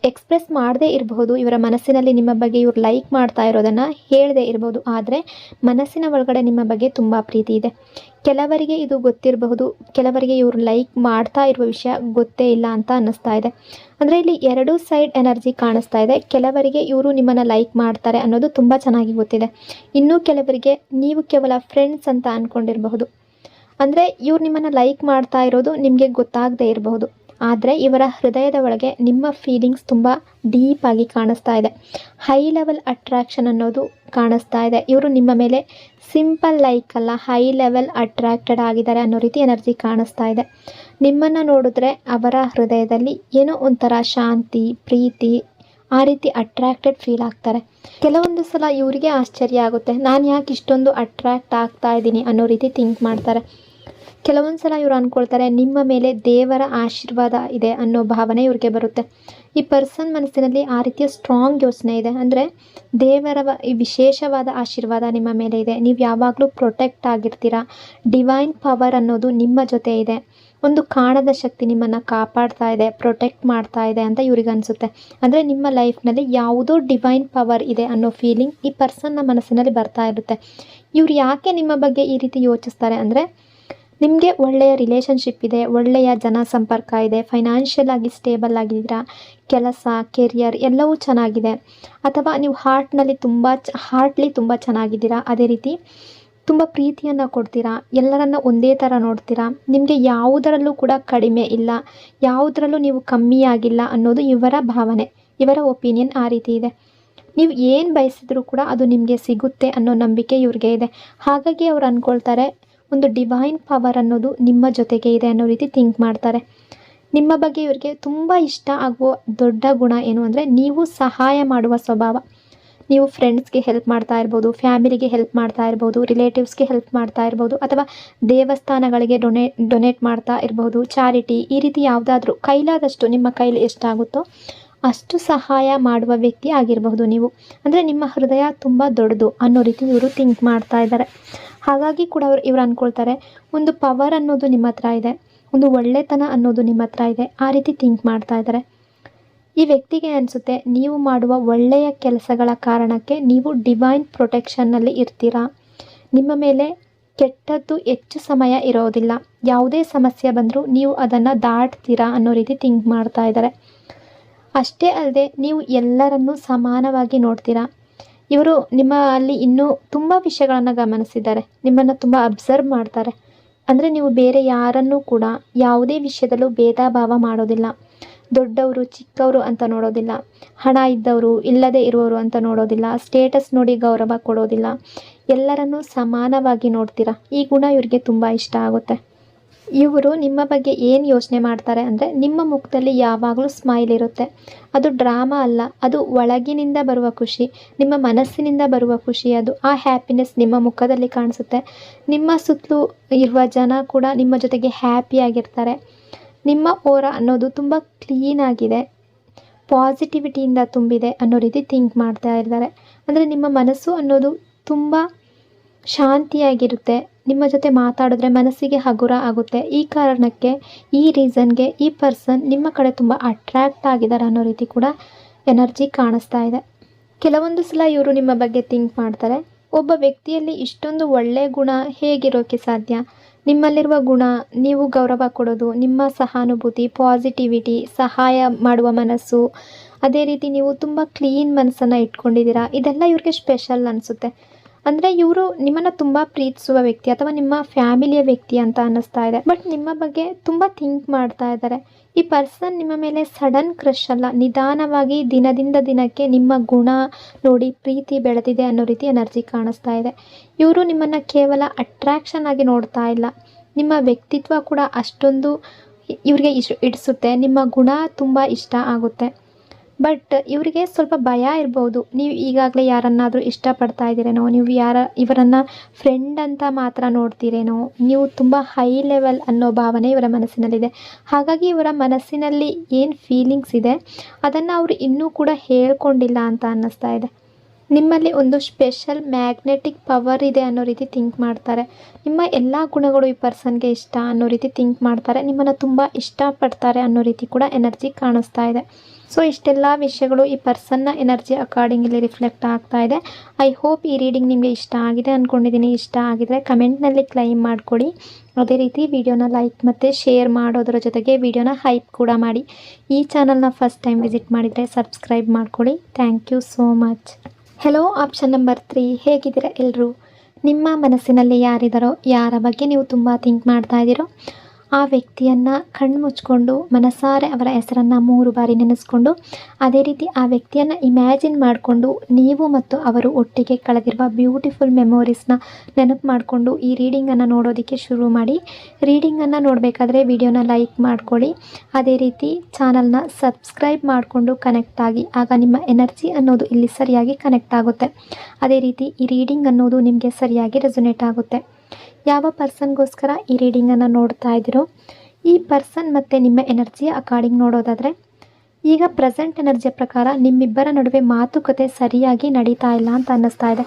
ಎಕ್ಸ್ಪ್ರೆಸ್ ಮಾಡದೇ ಇರಬಹುದು, ಇವರ ಮನಸ್ಸಿನಲ್ಲಿ ನಿಮ್ಮ ಬಗ್ಗೆ ಇವರು ಲೈಕ್ ಮಾಡ್ತಾ ಇರೋದನ್ನು ಹೇಳದೇ ಇರ್ಬೋದು, ಆದರೆ ಮನಸ್ಸಿನ ಒಳಗಡೆ ನಿಮ್ಮ ಬಗ್ಗೆ ತುಂಬ ಪ್ರೀತಿ ಇದೆ. ಕೆಲವರಿಗೆ ಇದು ಗೊತ್ತಿರಬಹುದು, ಕೆಲವರಿಗೆ ಇವರು ಲೈಕ್ ಮಾಡ್ತಾ ಇರುವ ವಿಷಯ ಗೊತ್ತೇ ಇಲ್ಲ ಅಂತ ಅನ್ನಿಸ್ತಾ ಇದೆ. ಅಂದರೆ ಇಲ್ಲಿ 2 ಸೈಡ್ ಎನರ್ಜಿ ಕಾಣಿಸ್ತಾ ಇದೆ. ಕೆಲವರಿಗೆ ಇವರು ನಿಮ್ಮನ್ನು ಲೈಕ್ ಮಾಡ್ತಾರೆ ಅನ್ನೋದು ತುಂಬ ಚೆನ್ನಾಗಿ ಗೊತ್ತಿದೆ. ಇನ್ನೂ ಕೆಲವರಿಗೆ ನೀವು ಕೇವಲ ಫ್ರೆಂಡ್ಸ್ ಅಂತ ಅಂದ್ಕೊಂಡಿರಬಹುದು. ಅಂದರೆ ಇವ್ರು ನಿಮ್ಮನ್ನು ಲೈಕ್ ಮಾಡ್ತಾ ಇರೋದು ನಿಮಗೆ ಗೊತ್ತಾಗದೇ ಇರಬಹುದು, ಆದರೆ ಇವರ ಹೃದಯದ ಒಳಗೆ ನಿಮ್ಮ ಫೀಲಿಂಗ್ಸ್ ತುಂಬ ಡೀಪಾಗಿ ಕಾಣಿಸ್ತಾ ಇದೆ. ಹೈ ಲೆವೆಲ್ ಅಟ್ರಾಕ್ಷನ್ ಅನ್ನೋದು ಕಾಣಿಸ್ತಾ ಇದೆ. ಇವರು ನಿಮ್ಮ ಮೇಲೆ ಸಿಂಪಲ್ ಲೈಕ್ ಅಲ್ಲ, ಹೈ ಲೆವೆಲ್ ಅಟ್ರಾಕ್ಟೆಡ್ ಆಗಿದ್ದಾರೆ ಅನ್ನೋ ರೀತಿ ಎನರ್ಜಿ ಕಾಣಿಸ್ತಾ ಇದೆ. ನಿಮ್ಮನ್ನು ನೋಡಿದ್ರೆ ಅವರ ಹೃದಯದಲ್ಲಿ ಏನೋ ಒಂಥರ ಶಾಂತಿ, ಪ್ರೀತಿ, ಆ ರೀತಿ ಅಟ್ರಾಕ್ಟೆಡ್ ಫೀಲ್ ಆಗ್ತಾರೆ. ಕೆಲವೊಂದು ಸಲ ಇವರಿಗೆ ಆಶ್ಚರ್ಯ ಆಗುತ್ತೆ, ನಾನು ಯಾಕೆ ಇಷ್ಟೊಂದು ಅಟ್ರಾಕ್ಟ್ ಆಗ್ತಾ ಇದ್ದೀನಿ ಅನ್ನೋ ರೀತಿ ಥಿಂಕ್ ಮಾಡ್ತಾರೆ. ಕೆಲವೊಂದು ಸಲ ಇವರು ಅಂದ್ಕೊಳ್ತಾರೆ, ನಿಮ್ಮ ಮೇಲೆ ದೇವರ ಆಶೀರ್ವಾದ ಇದೆ ಅನ್ನೋ ಭಾವನೆ ಇವ್ರಿಗೆ ಬರುತ್ತೆ. ಈ ಪರ್ಸನ್ ಮನಸ್ಸಿನಲ್ಲಿ ಆ ರೀತಿಯ ಸ್ಟ್ರಾಂಗ್ ಯೋಚನೆ ಇದೆ. ಅಂದರೆ ದೇವರ ವಿಶೇಷವಾದ ಆಶೀರ್ವಾದ ನಿಮ್ಮ ಮೇಲೆ ಇದೆ, ನೀವು ಯಾವಾಗಲೂ ಪ್ರೊಟೆಕ್ಟ್ ಆಗಿರ್ತೀರಾ, ಡಿವೈನ್ ಪವರ್ ಅನ್ನೋದು ನಿಮ್ಮ ಜೊತೆ ಇದೆ, ಒಂದು ಕಾಣದ ಶಕ್ತಿ ನಿಮ್ಮನ್ನು ಕಾಪಾಡ್ತಾ ಇದೆ, ಪ್ರೊಟೆಕ್ಟ್ ಮಾಡ್ತಾ ಇದೆ ಅಂತ ಇವ್ರಿಗೆ ಅನಿಸುತ್ತೆ. ಅಂದರೆ ನಿಮ್ಮ ಲೈಫ್ನಲ್ಲಿ ಯಾವುದೋ ಡಿವೈನ್ ಪವರ್ ಇದೆ ಅನ್ನೋ ಫೀಲಿಂಗ್ ಈ ಪರ್ಸನ್ನ ಮನಸ್ಸಿನಲ್ಲಿ ಬರ್ತಾ ಇರುತ್ತೆ. ಇವ್ರು ಯಾಕೆ ನಿಮ್ಮ ಬಗ್ಗೆ ಈ ರೀತಿ ಯೋಚಿಸ್ತಾರೆ ಅಂದರೆ, ನಿಮಗೆ ಒಳ್ಳೆಯ ರಿಲೇಷನ್ಶಿಪ್ ಇದೆ, ಒಳ್ಳೆಯ ಜನ ಸಂಪರ್ಕ ಇದೆ, ಫೈನಾನ್ಷಿಯಲ್ ಆಗಿ ಸ್ಟೇಬಲ್ ಆಗಿದ್ದೀರಾ, ಕೆಲಸ, ಕೆರಿಯರ್ ಎಲ್ಲವೂ ಚೆನ್ನಾಗಿದೆ, ಅಥವಾ ನೀವು ಹಾರ್ಟ್ಲಿ ತುಂಬ ಚೆನ್ನಾಗಿದ್ದೀರಾ, ಅದೇ ರೀತಿ ತುಂಬ ಪ್ರೀತಿಯನ್ನು ಕೊಡ್ತೀರಾ, ಎಲ್ಲರನ್ನ ಒಂದೇ ಥರ ನೋಡ್ತೀರಾ, ನಿಮಗೆ ಯಾವುದರಲ್ಲೂ ಕೂಡ ಕಡಿಮೆ ಇಲ್ಲ, ಯಾವುದರಲ್ಲೂ ನೀವು ಕಮ್ಮಿ ಆಗಿಲ್ಲ ಅನ್ನೋದು ಇವರ ಭಾವನೆ, ಇವರ ಒಪಿನಿಯನ್ ಆ ರೀತಿ ಇದೆ. ನೀವು ಏನು ಬಯಸಿದ್ರೂ ಕೂಡ ಅದು ನಿಮಗೆ ಸಿಗುತ್ತೆ ಅನ್ನೋ ನಂಬಿಕೆ ಇವ್ರಿಗೆ ಇದೆ. ಹಾಗಾಗಿ ಅವ್ರು ಅಂದ್ಕೊಳ್ತಾರೆ ಒಂದು ಡಿವೈನ್ ಪವರ್ ಅನ್ನೋದು ನಿಮ್ಮ ಜೊತೆಗೆ ಇದೆ ಅನ್ನೋ ರೀತಿ ಥಿಂಕ್ ಮಾಡ್ತಾರೆ. ನಿಮ್ಮ ಬಗ್ಗೆ ಇವ್ರಿಗೆ ತುಂಬ ಇಷ್ಟ ಆಗುವ ದೊಡ್ಡ ಗುಣ ಏನು ಅಂದರೆ ನೀವು ಸಹಾಯ ಮಾಡುವ ಸ್ವಭಾವ. ನೀವು ಫ್ರೆಂಡ್ಸ್ಗೆ ಹೆಲ್ಪ್ ಮಾಡ್ತಾ ಇರ್ಬೋದು, ಫ್ಯಾಮಿಲಿಗೆ ಹೆಲ್ಪ್ ಮಾಡ್ತಾ ಇರ್ಬೋದು, ರಿಲೇಟಿವ್ಸ್ಗೆ ಹೆಲ್ಪ್ ಮಾಡ್ತಾ ಇರ್ಬೋದು, ಅಥವಾ ದೇವಸ್ಥಾನಗಳಿಗೆ ಡೊನೇಟ್ ಮಾಡ್ತಾ ಇರ್ಬೋದು, ಚಾರಿಟಿ, ಈ ರೀತಿ ಯಾವುದಾದ್ರೂ ಕೈಲಾದಷ್ಟು ನಿಮ್ಮ ಕೈಲಿ ಎಷ್ಟಾಗುತ್ತೋ ಅಷ್ಟು ಸಹಾಯ ಮಾಡುವ ವ್ಯಕ್ತಿ ಆಗಿರಬಹುದು ನೀವು. ಅಂದರೆ ನಿಮ್ಮ ಹೃದಯ ತುಂಬ ದೊಡ್ಡದು ಅನ್ನೋ ರೀತಿ ಇವರು ಥಿಂಕ್ ಮಾಡ್ತಾ ಇದ್ದಾರೆ. ಹಾಗಾಗಿ ಕೂಡ ಇವ್ರು ಅಂದ್ಕೊಳ್ತಾರೆ ಒಂದು ಪವರ್ ಅನ್ನೋದು ನಿಮ್ಮ ಹತ್ರ ಇದೆ, ಒಂದು ಒಳ್ಳೆತನ ಅನ್ನೋದು ನಿಮ್ಮ ಹತ್ರ ಇದೆ, ಆ ರೀತಿ ಥಿಂಕ್ ಮಾಡ್ತಾ ಇದ್ದಾರೆ. ಈ ವ್ಯಕ್ತಿಗೆ ಅನಿಸುತ್ತೆ ನೀವು ಮಾಡುವ ಒಳ್ಳೆಯ ಕೆಲಸಗಳ ಕಾರಣಕ್ಕೆ ನೀವು ಡಿವೈನ್ ಪ್ರೊಟೆಕ್ಷನ್ನಲ್ಲಿ ಇರ್ತೀರಾ. ನಿಮ್ಮ ಮೇಲೆ ಕೆಟ್ಟದ್ದು ಹೆಚ್ಚು ಸಮಯ ಇರೋದಿಲ್ಲ, ಯಾವುದೇ ಸಮಸ್ಯೆ ಬಂದರೂ ನೀವು ಅದನ್ನು ದಾಟ್ತೀರಾ ಅನ್ನೋ ರೀತಿ ಥಿಂಕ್ ಮಾಡ್ತಾ ಇದ್ದಾರೆ. ಅಷ್ಟೇ ಅಲ್ಲದೆ ನೀವು ಎಲ್ಲರನ್ನೂ ಸಮಾನವಾಗಿ ನೋಡ್ತೀರಾ. ಇವರು ನಿಮ್ಮಲ್ಲಿ ಇನ್ನೂ ತುಂಬ ವಿಷಯಗಳನ್ನು ಗಮನಿಸಿದ್ದಾರೆ, ನಿಮ್ಮನ್ನು ತುಂಬ ಅಬ್ಸರ್ವ್ ಮಾಡ್ತಾರೆ. ಅಂದರೆ ನೀವು ಬೇರೆ ಯಾರನ್ನೂ ಕೂಡ ಯಾವುದೇ ವಿಷಯದಲ್ಲೂ ಭೇದ ಭಾವ ಮಾಡೋದಿಲ್ಲ. ದೊಡ್ಡವರು ಚಿಕ್ಕವರು ಅಂತ ನೋಡೋದಿಲ್ಲ, ಹಣ ಇದ್ದವರು ಇಲ್ಲದೆ ಇರುವವರು ಅಂತ ನೋಡೋದಿಲ್ಲ, ಸ್ಟೇಟಸ್ ನೋಡಿ ಗೌರವ ಕೊಡೋದಿಲ್ಲ, ಎಲ್ಲರನ್ನೂ ಸಮಾನವಾಗಿ ನೋಡ್ತೀರಾ. ಈ ಗುಣ ಇವ್ರಿಗೆ ತುಂಬ ಇಷ್ಟ ಆಗುತ್ತೆ. ಇವರು ನಿಮ್ಮ ಬಗ್ಗೆ ಏನು ಯೋಚನೆ ಮಾಡ್ತಾರೆ ಅಂದರೆ ನಿಮ್ಮ ಮುಖದಲ್ಲಿ ಯಾವಾಗಲೂ ಸ್ಮೈಲ್ ಇರುತ್ತೆ. ಅದು ಡ್ರಾಮಾ ಅಲ್ಲ, ಅದು ಒಳಗಿನಿಂದ ಬರುವ ಖುಷಿ, ನಿಮ್ಮ ಮನಸ್ಸಿನಿಂದ ಬರುವ ಖುಷಿ. ಅದು ಆ ಹ್ಯಾಪಿನೆಸ್ ನಿಮ್ಮ ಮುಖದಲ್ಲಿ ಕಾಣಿಸುತ್ತೆ. ನಿಮ್ಮ ಸುತ್ತಲೂ ಇರುವ ಜನ ಕೂಡ ನಿಮ್ಮ ಜೊತೆಗೆ ಹ್ಯಾಪಿಯಾಗಿರ್ತಾರೆ. ನಿಮ್ಮ ಓರಾ ಅನ್ನೋದು ತುಂಬ ಕ್ಲೀನಾಗಿದೆ, ಪಾಸಿಟಿವಿಟಿಯಿಂದ ತುಂಬಿದೆ ಅನ್ನೋ ರೀತಿ ಥಿಂಕ್ ಮಾಡ್ತಾ ಇದ್ದಾರೆ. ಅಂದರೆ ನಿಮ್ಮ ಮನಸ್ಸು ಅನ್ನೋದು ತುಂಬ ಶಾಂತಿಯಾಗಿರುತ್ತೆ. ನಿಮ್ಮ ಜೊತೆ ಮಾತಾಡಿದ್ರೆ ಮನಸ್ಸಿಗೆ ಹಗುರ ಆಗುತ್ತೆ. ಈ ಕಾರಣಕ್ಕೆ, ಈ ರೀಸನ್ಗೆ ಈ ಪರ್ಸನ್ ನಿಮ್ಮ ಕಡೆ ತುಂಬ ಅಟ್ರ್ಯಾಕ್ಟ್ ಆಗಿದ್ದಾರೆ ಅನ್ನೋ ರೀತಿ ಕೂಡ ಎನರ್ಜಿ ಕಾಣಿಸ್ತಾ ಇದೆ. ಕೆಲವೊಂದು ಸಲ ಇವರು ನಿಮ್ಮ ಬಗ್ಗೆ ಥಿಂಕ್ ಮಾಡ್ತಾರೆ, ಒಬ್ಬ ವ್ಯಕ್ತಿಯಲ್ಲಿ ಇಷ್ಟೊಂದು ಒಳ್ಳೆಯ ಗುಣ ಹೇಗಿರೋಕ್ಕೆ ಸಾಧ್ಯ? ನಿಮ್ಮಲ್ಲಿರುವ ಗುಣ, ನೀವು ಗೌರವ ಕೊಡೋದು, ನಿಮ್ಮ ಸಹಾನುಭೂತಿ, ಪಾಸಿಟಿವಿಟಿ, ಸಹಾಯ ಮಾಡುವ ಮನಸ್ಸು, ಅದೇ ರೀತಿ ನೀವು ತುಂಬ ಕ್ಲೀನ್ ಮನಸ್ಸನ್ನು ಇಟ್ಕೊಂಡಿದ್ದೀರಾ, ಇದೆಲ್ಲ ಇವ್ರಿಗೆ ಸ್ಪೆಷಲ್ ಅನಿಸುತ್ತೆ. ಅಂದರೆ ಇವರು ನಿಮ್ಮನ್ನು ತುಂಬ ಪ್ರೀತಿಸುವ ವ್ಯಕ್ತಿ ಅಥವಾ ನಿಮ್ಮ ಫ್ಯಾಮಿಲಿಯ ವ್ಯಕ್ತಿ ಅಂತ ಅನ್ನಿಸ್ತಾ ಇದೆ. ಬಟ್ ನಿಮ್ಮ ಬಗ್ಗೆ ತುಂಬ ಥಿಂಕ್ ಮಾಡ್ತಾ ಇದ್ದಾರೆ. ಈ ಪರ್ಸನ್ ನಿಮ್ಮ ಮೇಲೆ ಸಡನ್ ಕ್ರಶ್ ಅಲ್ಲ, ನಿಧಾನವಾಗಿ ದಿನದಿಂದ ದಿನಕ್ಕೆ ನಿಮ್ಮ ಗುಣ ನೋಡಿ ಪ್ರೀತಿ ಬೆಳೆದಿದೆ ಅನ್ನೋ ರೀತಿ ಎನರ್ಜಿ ಕಾಣಿಸ್ತಾ ಇದೆ. ಇವರು ನಿಮ್ಮನ್ನು ಕೇವಲ ಅಟ್ರ್ಯಾಕ್ಷನ್ ಆಗಿ ನೋಡ್ತಾ ಇಲ್ಲ, ನಿಮ್ಮ ವ್ಯಕ್ತಿತ್ವ ಕೂಡ ಅಷ್ಟೊಂದು ಇವರಿಗೆ ಇಡಿಸುತ್ತೆ. ನಿಮ್ಮ ಗುಣ ತುಂಬ ಇಷ್ಟ ಆಗುತ್ತೆ. ಬಟ್ ಇವರಿಗೆ ಸ್ವಲ್ಪ ಭಯ ಇರ್ಬೋದು, ನೀವು ಈಗಾಗಲೇ ಯಾರನ್ನಾದರೂ ಇಷ್ಟಪಡ್ತಾ ಇದ್ದೀರೇನೋ, ನೀವು ಇವರನ್ನು ಫ್ರೆಂಡ್ ಅಂತ ಮಾತ್ರ ನೋಡ್ತೀರೇನೋ, ನೀವು ತುಂಬ ಹೈ ಲೆವೆಲ್ ಅನ್ನೋ ಭಾವನೆ ಇವರ ಮನಸ್ಸಿನಲ್ಲಿದೆ. ಹಾಗಾಗಿ ಇವರ ಮನಸ್ಸಿನಲ್ಲಿ ಏನು ಫೀಲಿಂಗ್ಸ್ ಇದೆ ಅದನ್ನು ಅವರು ಇನ್ನೂ ಕೂಡ ಹೇಳ್ಕೊಂಡಿಲ್ಲ ಅಂತ ಅನ್ನಿಸ್ತಾ ಇದೆ. ನಿಮ್ಮಲ್ಲಿ ಒಂದು ಸ್ಪೆಷಲ್ ಮ್ಯಾಗ್ನೆಟಿಕ್ ಪವರ್ ಇದೆ ಅನ್ನೋ ರೀತಿ ಥಿಂಕ್ ಮಾಡ್ತಾರೆ. ನಿಮ್ಮ ಎಲ್ಲ ಗುಣಗಳು ಈ ಪರ್ಸನ್ಗೆ ಇಷ್ಟ ಅನ್ನೋ ರೀತಿ ಥಿಂಕ್ ಮಾಡ್ತಾರೆ. ನಿಮ್ಮನ್ನು ತುಂಬ ಇಷ್ಟಪಡ್ತಾರೆ ಅನ್ನೋ ರೀತಿ ಕೂಡ ಎನರ್ಜಿ ಕಾಣಿಸ್ತಾ ಇದೆ. ಸೊ ಇಷ್ಟೆಲ್ಲ ವಿಷಯಗಳು ಈ ಪರ್ಸನ್ನ ಎನರ್ಜಿ ಅಕಾರ್ಡಿಂಗ್ ಇಲ್ಲಿ ರಿಫ್ಲೆಕ್ಟ್ ಆಗ್ತಾ ಇದೆ. ಐ ಹೋಪ್ ಈ ರೀಡಿಂಗ್ ನಿಮಗೆ ಇಷ್ಟ ಆಗಿದೆ ಅಂದ್ಕೊಂಡಿದ್ದೀನಿ. ಇಷ್ಟ ಆಗಿದರೆ ಕಮೆಂಟ್ನಲ್ಲಿ ಕ್ಲೈಮ್ ಮಾಡಿಕೊಡಿ. ಅದೇ ರೀತಿ ವಿಡಿಯೋನ ಲೈಕ್ ಮತ್ತು ಶೇರ್ ಮಾಡೋದರ ಜೊತೆಗೆ ವಿಡಿಯೋನ ಹೈಪ್ ಕೂಡ ಮಾಡಿ. ಈ ಚಾನಲ್ನ ಫಸ್ಟ್ ಟೈಮ್ ವಿಸಿಟ್ ಮಾಡಿದರೆ ಸಬ್ಸ್ಕ್ರೈಬ್ ಮಾಡ್ಕೊಳ್ಳಿ. Thank you so much. Hello option number 3, ಹೇಗಿದ್ದೀರಾ ಎಲ್ಲರೂ? ನಿಮ್ಮ ಮನಸ್ಸಿನಲ್ಲಿ ಯಾರಿದ್ದಾರೋ, ಯಾರ ಬಗ್ಗೆ ನೀವು ತುಂಬ ಥಿಂಕ್ ಮಾಡ್ತಾ ಇದ್ದೀರೋ ಆ ವ್ಯಕ್ತಿಯನ್ನು ಕಣ್ಣು ಮುಚ್ಕೊಂಡು ಮನಸಾರೆ ಅವರ ಹೆಸರನ್ನು 3 ಬಾರಿ ನೆನೆಸ್ಕೊಂಡು, ಅದೇ ರೀತಿ ಆ ವ್ಯಕ್ತಿಯನ್ನು ಇಮ್ಯಾಜಿನ್ ಮಾಡಿಕೊಂಡು ನೀವು ಮತ್ತು ಅವರು ಒಟ್ಟಿಗೆ ಕಳೆದಿರುವ ಬ್ಯೂಟಿಫುಲ್ ಮೆಮೊರೀಸ್ನ ನೆನಪು ಮಾಡಿಕೊಂಡು ಈ ರೀಡಿಂಗನ್ನು ನೋಡೋದಕ್ಕೆ ಶುರು ಮಾಡಿ. ರೀಡಿಂಗನ್ನು ನೋಡಬೇಕಾದ್ರೆ ವಿಡಿಯೋನ ಲೈಕ್ ಮಾಡ್ಕೊಳ್ಳಿ. ಅದೇ ರೀತಿ ಚಾನಲ್ನ ಸಬ್ಸ್ಕ್ರೈಬ್ ಮಾಡಿಕೊಂಡು ಕನೆಕ್ಟ್ ಆಗಿ, ಆಗ ನಿಮ್ಮ ಎನರ್ಜಿ ಅನ್ನೋದು ಇಲ್ಲಿ ಸರಿಯಾಗಿ ಕನೆಕ್ಟ್ ಆಗುತ್ತೆ. ಅದೇ ರೀತಿ ಈ ರೀಡಿಂಗ್ ಅನ್ನೋದು ನಿಮಗೆ ಸರಿಯಾಗಿ ರೆಸೊನೇಟ್ ಆಗುತ್ತೆ. ಯಾವ ಪರ್ಸನ್ಗೋಸ್ಕರ ಈ ರೀಡಿಂಗನ್ನು ನೋಡ್ತಾ ಇದ್ದೀರೋ ಈ ಪರ್ಸನ್ ಮತ್ತು ನಿಮ್ಮ ಎನರ್ಜಿಯ ಅಕಾರ್ಡಿಂಗ್ ನೋಡೋದಾದರೆ, ಈಗ ಪ್ರೆಸೆಂಟ್ ಎನರ್ಜಿಯ ಪ್ರಕಾರ ನಿಮ್ಮಿಬ್ಬರ ನಡುವೆ ಮಾತುಕತೆ ಸರಿಯಾಗಿ ನಡೀತಾ ಇಲ್ಲ ಅಂತ ಅನ್ನಿಸ್ತಾ ಇದೆ.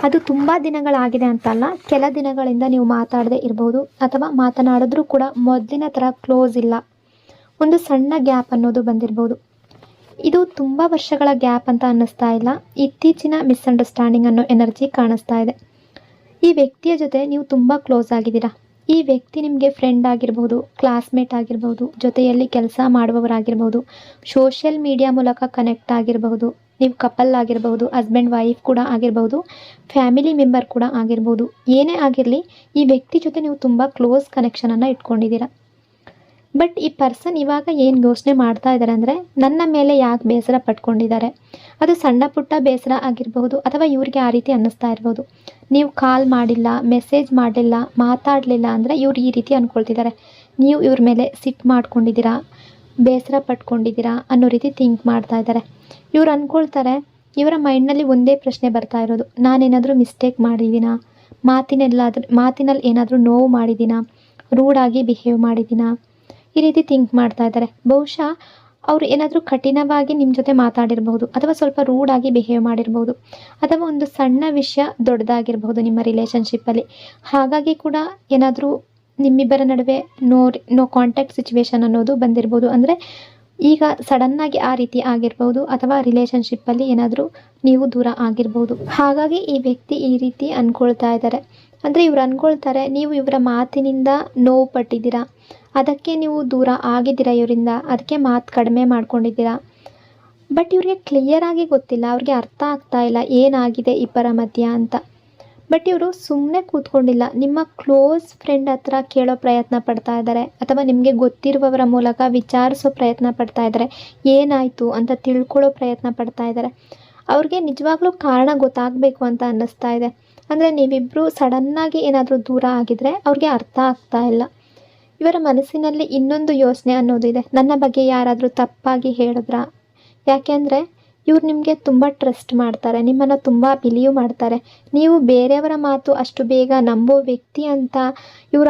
ಅದು ತುಂಬ ದಿನಗಳಾಗಿದೆ ಅಂತಲ್ಲ, ಕೆಲ ದಿನಗಳಿಂದ ನೀವು ಮಾತಾಡದೇ ಇರ್ಬೋದು, ಅಥವಾ ಮಾತನಾಡಿದ್ರೂ ಕೂಡ ಮೊದಲಿನ ಥರ ಕ್ಲೋಸ್ ಇಲ್ಲ, ಒಂದು ಸಣ್ಣ ಗ್ಯಾಪ್ ಅನ್ನೋದು ಬಂದಿರ್ಬೋದು. ಇದು ತುಂಬ ವರ್ಷಗಳ ಗ್ಯಾಪ್ ಅಂತ ಅನ್ನಿಸ್ತಾ ಇಲ್ಲ, ಇತ್ತೀಚಿನ ಮಿಸ್ಅಂಡರ್ಸ್ಟ್ಯಾಂಡಿಂಗ್ ಅನ್ನೋ ಎನರ್ಜಿ ಕಾಣಿಸ್ತಾ ಇದೆ. ಈ ವ್ಯಕ್ತಿಯ ಜೊತೆ ನೀವು ತುಂಬ ಕ್ಲೋಸ್ ಆಗಿದ್ದೀರಾ. ಈ ವ್ಯಕ್ತಿ ನಿಮಗೆ ಫ್ರೆಂಡ್ ಆಗಿರ್ಬೋದು, ಕ್ಲಾಸ್ಮೇಟ್ ಆಗಿರ್ಬೋದು, ಜೊತೆಯಲ್ಲಿ ಕೆಲಸ ಮಾಡುವವರಾಗಿರ್ಬೋದು, ಸೋಷಿಯಲ್ ಮೀಡಿಯಾ ಮೂಲಕ ಕನೆಕ್ಟ್ ಆಗಿರಬಹುದು, ನೀವು ಕಪಲ್ ಆಗಿರಬಹುದು, ಹಸ್ಬೆಂಡ್ ವೈಫ್ ಕೂಡ ಆಗಿರಬಹುದು, ಫ್ಯಾಮಿಲಿ ಮೆಂಬರ್ ಕೂಡ ಆಗಿರ್ಬೋದು. ಏನೇ ಆಗಿರಲಿ, ಈ ವ್ಯಕ್ತಿ ಜೊತೆ ನೀವು ತುಂಬ ಕ್ಲೋಸ್ ಕನೆಕ್ಷನನ್ನು ಇಟ್ಕೊಂಡಿದ್ದೀರಾ. ಬಟ್ ಈ ಪರ್ಸನ್ ಇವಾಗ ಏನು ಯೋಚನೆ ಮಾಡ್ತಾ ಇದ್ದಾರೆ ಅಂದರೆ, ನನ್ನ ಮೇಲೆ ಯಾಕೆ ಬೇಸರ ಪಟ್ಕೊಂಡಿದ್ದಾರೆ. ಅದು ಸಣ್ಣ ಪುಟ್ಟ ಬೇಸರ ಆಗಿರಬಹುದು, ಅಥವಾ ಇವ್ರಿಗೆ ಆ ರೀತಿ ಅನ್ನಿಸ್ತಾ ಇರ್ಬೋದು. ನೀವು ಕಾಲ್ ಮಾಡಿಲ್ಲ, ಮೆಸೇಜ್ ಮಾಡಲಿಲ್ಲ, ಮಾತಾಡಲಿಲ್ಲ ಅಂದರೆ ಇವ್ರು ಈ ರೀತಿ ಅಂದ್ಕೊಳ್ತಿದ್ದಾರೆ. ನೀವು ಇವ್ರ ಮೇಲೆ ಸಿಟ್ಟು ಮಾಡ್ಕೊಂಡಿದ್ದೀರಾ, ಬೇಸರ ಪಟ್ಕೊಂಡಿದ್ದೀರಾ ಅನ್ನೋ ರೀತಿ ಥಿಂಕ್ ಮಾಡ್ತಾ ಇದ್ದಾರೆ. ಇವ್ರು ಅಂದ್ಕೊಳ್ತಾರೆ, ಇವರ ಮೈಂಡ್ನಲ್ಲಿ ಒಂದೇ ಪ್ರಶ್ನೆ ಬರ್ತಾ ಇರೋದು, ನಾನೇನಾದರೂ ಮಿಸ್ಟೇಕ್ ಮಾಡಿದ್ದೀನಾ, ಮಾತಿನಲ್ಲಿ ಏನಾದರೂ ನೋವು ಮಾಡಿದ್ದೀನಾ, ರೂಡಾಗಿ ಬಿಹೇವ್ ಮಾಡಿದ್ದೀನಾ, ಈ ರೀತಿ ಥಿಂಕ್ ಮಾಡ್ತಾ ಇದ್ದಾರೆ. ಬಹುಶಃ ಅವರು ಏನಾದರೂ ಕಠಿಣವಾಗಿ ನಿಮ್ಮ ಜೊತೆ ಮಾತಾಡಿರಬಹುದು, ಅಥವಾ ಸ್ವಲ್ಪ ರೂಡಾಗಿ ಬಿಹೇವ್ ಮಾಡಿರ್ಬೋದು, ಅಥವಾ ಒಂದು ಸಣ್ಣ ವಿಷಯ ದೊಡ್ಡದಾಗಿರ್ಬೋದು ನಿಮ್ಮ ರಿಲೇಷನ್ಶಿಪ್ಪಲ್ಲಿ. ಹಾಗಾಗಿ ಕೂಡ ಏನಾದರೂ ನಿಮ್ಮಿಬ್ಬರ ನಡುವೆ ನೋ ಕಾಂಟ್ಯಾಕ್ಟ್ ಸಿಚುವೇಶನ್ ಅನ್ನೋದು ಬಂದಿರ್ಬೋದು. ಅಂದರೆ ಈಗ ಸಡನ್ನಾಗಿ ಆ ರೀತಿ ಆಗಿರ್ಬೋದು, ಅಥವಾ ರಿಲೇಷನ್ಶಿಪ್ಪಲ್ಲಿ ಏನಾದರೂ ನೀವು ದೂರ ಆಗಿರ್ಬೋದು. ಹಾಗಾಗಿ ಈ ವ್ಯಕ್ತಿ ಈ ರೀತಿ ಅಂದ್ಕೊಳ್ತಾ ಇದ್ದಾರೆ. ಅಂದರೆ ಇವ್ರು ಅಂದ್ಕೊಳ್ತಾರೆ, ನೀವು ಇವರ ಮಾತಿನಿಂದ ನೋವು ಪಟ್ಟಿದ್ದೀರಾ, ಅದಕ್ಕೆ ನೀವು ದೂರ ಆಗಿದ್ದೀರಾ ಇವರಿಂದ, ಅದಕ್ಕೆ ಮಾತು ಕಡಿಮೆ ಮಾಡ್ಕೊಂಡಿದ್ದೀರಾ. ಬಟ್ ಇವ್ರಿಗೆ ಕ್ಲಿಯರಾಗಿ ಗೊತ್ತಿಲ್ಲ, ಅವ್ರಿಗೆ ಅರ್ಥ ಆಗ್ತಾ ಇಲ್ಲ ಏನಾಗಿದೆ ಇಬ್ಬರ ಮಧ್ಯ ಅಂತ. ಬಟ್ ಇವರು ಸುಮ್ಮನೆ ಕೂತ್ಕೊಂಡಿಲ್ಲ, ನಿಮ್ಮ ಕ್ಲೋಸ್ ಫ್ರೆಂಡ್ ಹತ್ರ ಕೇಳೋ ಪ್ರಯತ್ನ ಪಡ್ತಾ ಇದ್ದಾರೆ, ಅಥವಾ ನಿಮಗೆ ಗೊತ್ತಿರುವವರ ಮೂಲಕ ವಿಚಾರಿಸೋ ಪ್ರಯತ್ನ ಪಡ್ತಾ ಇದ್ದಾರೆ. ಏನಾಯಿತು ಅಂತ ತಿಳ್ಕೊಳ್ಳೋ ಪ್ರಯತ್ನ ಪಡ್ತಾ ಇದ್ದಾರೆ. ಅವ್ರಿಗೆ ನಿಜವಾಗ್ಲೂ ಕಾರಣ ಗೊತ್ತಾಗಬೇಕು ಅಂತ ಅನ್ನಿಸ್ತಾ ಇದೆ. ಅಂದರೆ ನೀವಿಬ್ಬರು ಸಡನ್ನಾಗಿ ಏನಾದರೂ ದೂರ ಆಗಿದರೆ ಅವ್ರಿಗೆ ಅರ್ಥ ಆಗ್ತಾ ಇಲ್ಲ. ಇವರ ಮನಸ್ಸಿನಲ್ಲಿ ಇನ್ನೊಂದು ಯೋಚನೆ ಅನ್ನೋದಿದೆ, ನನ್ನ ಬಗ್ಗೆ ಯಾರಾದರೂ ತಪ್ಪಾಗಿ ಹೇಳಿದ್ರಾ. ಯಾಕೆಂದರೆ ಇವ್ರು ನಿಮಗೆ ತುಂಬ ಟ್ರಸ್ಟ್ ಮಾಡ್ತಾರೆ, ನಿಮ್ಮನ್ನು ತುಂಬ ಬಿಲೀವ್ ಮಾಡ್ತಾರೆ. ನೀವು ಬೇರೆಯವರ ಮಾತು ಅಷ್ಟು ಬೇಗ ನಂಬೋ ವ್ಯಕ್ತಿ ಅಂತ ಇವರು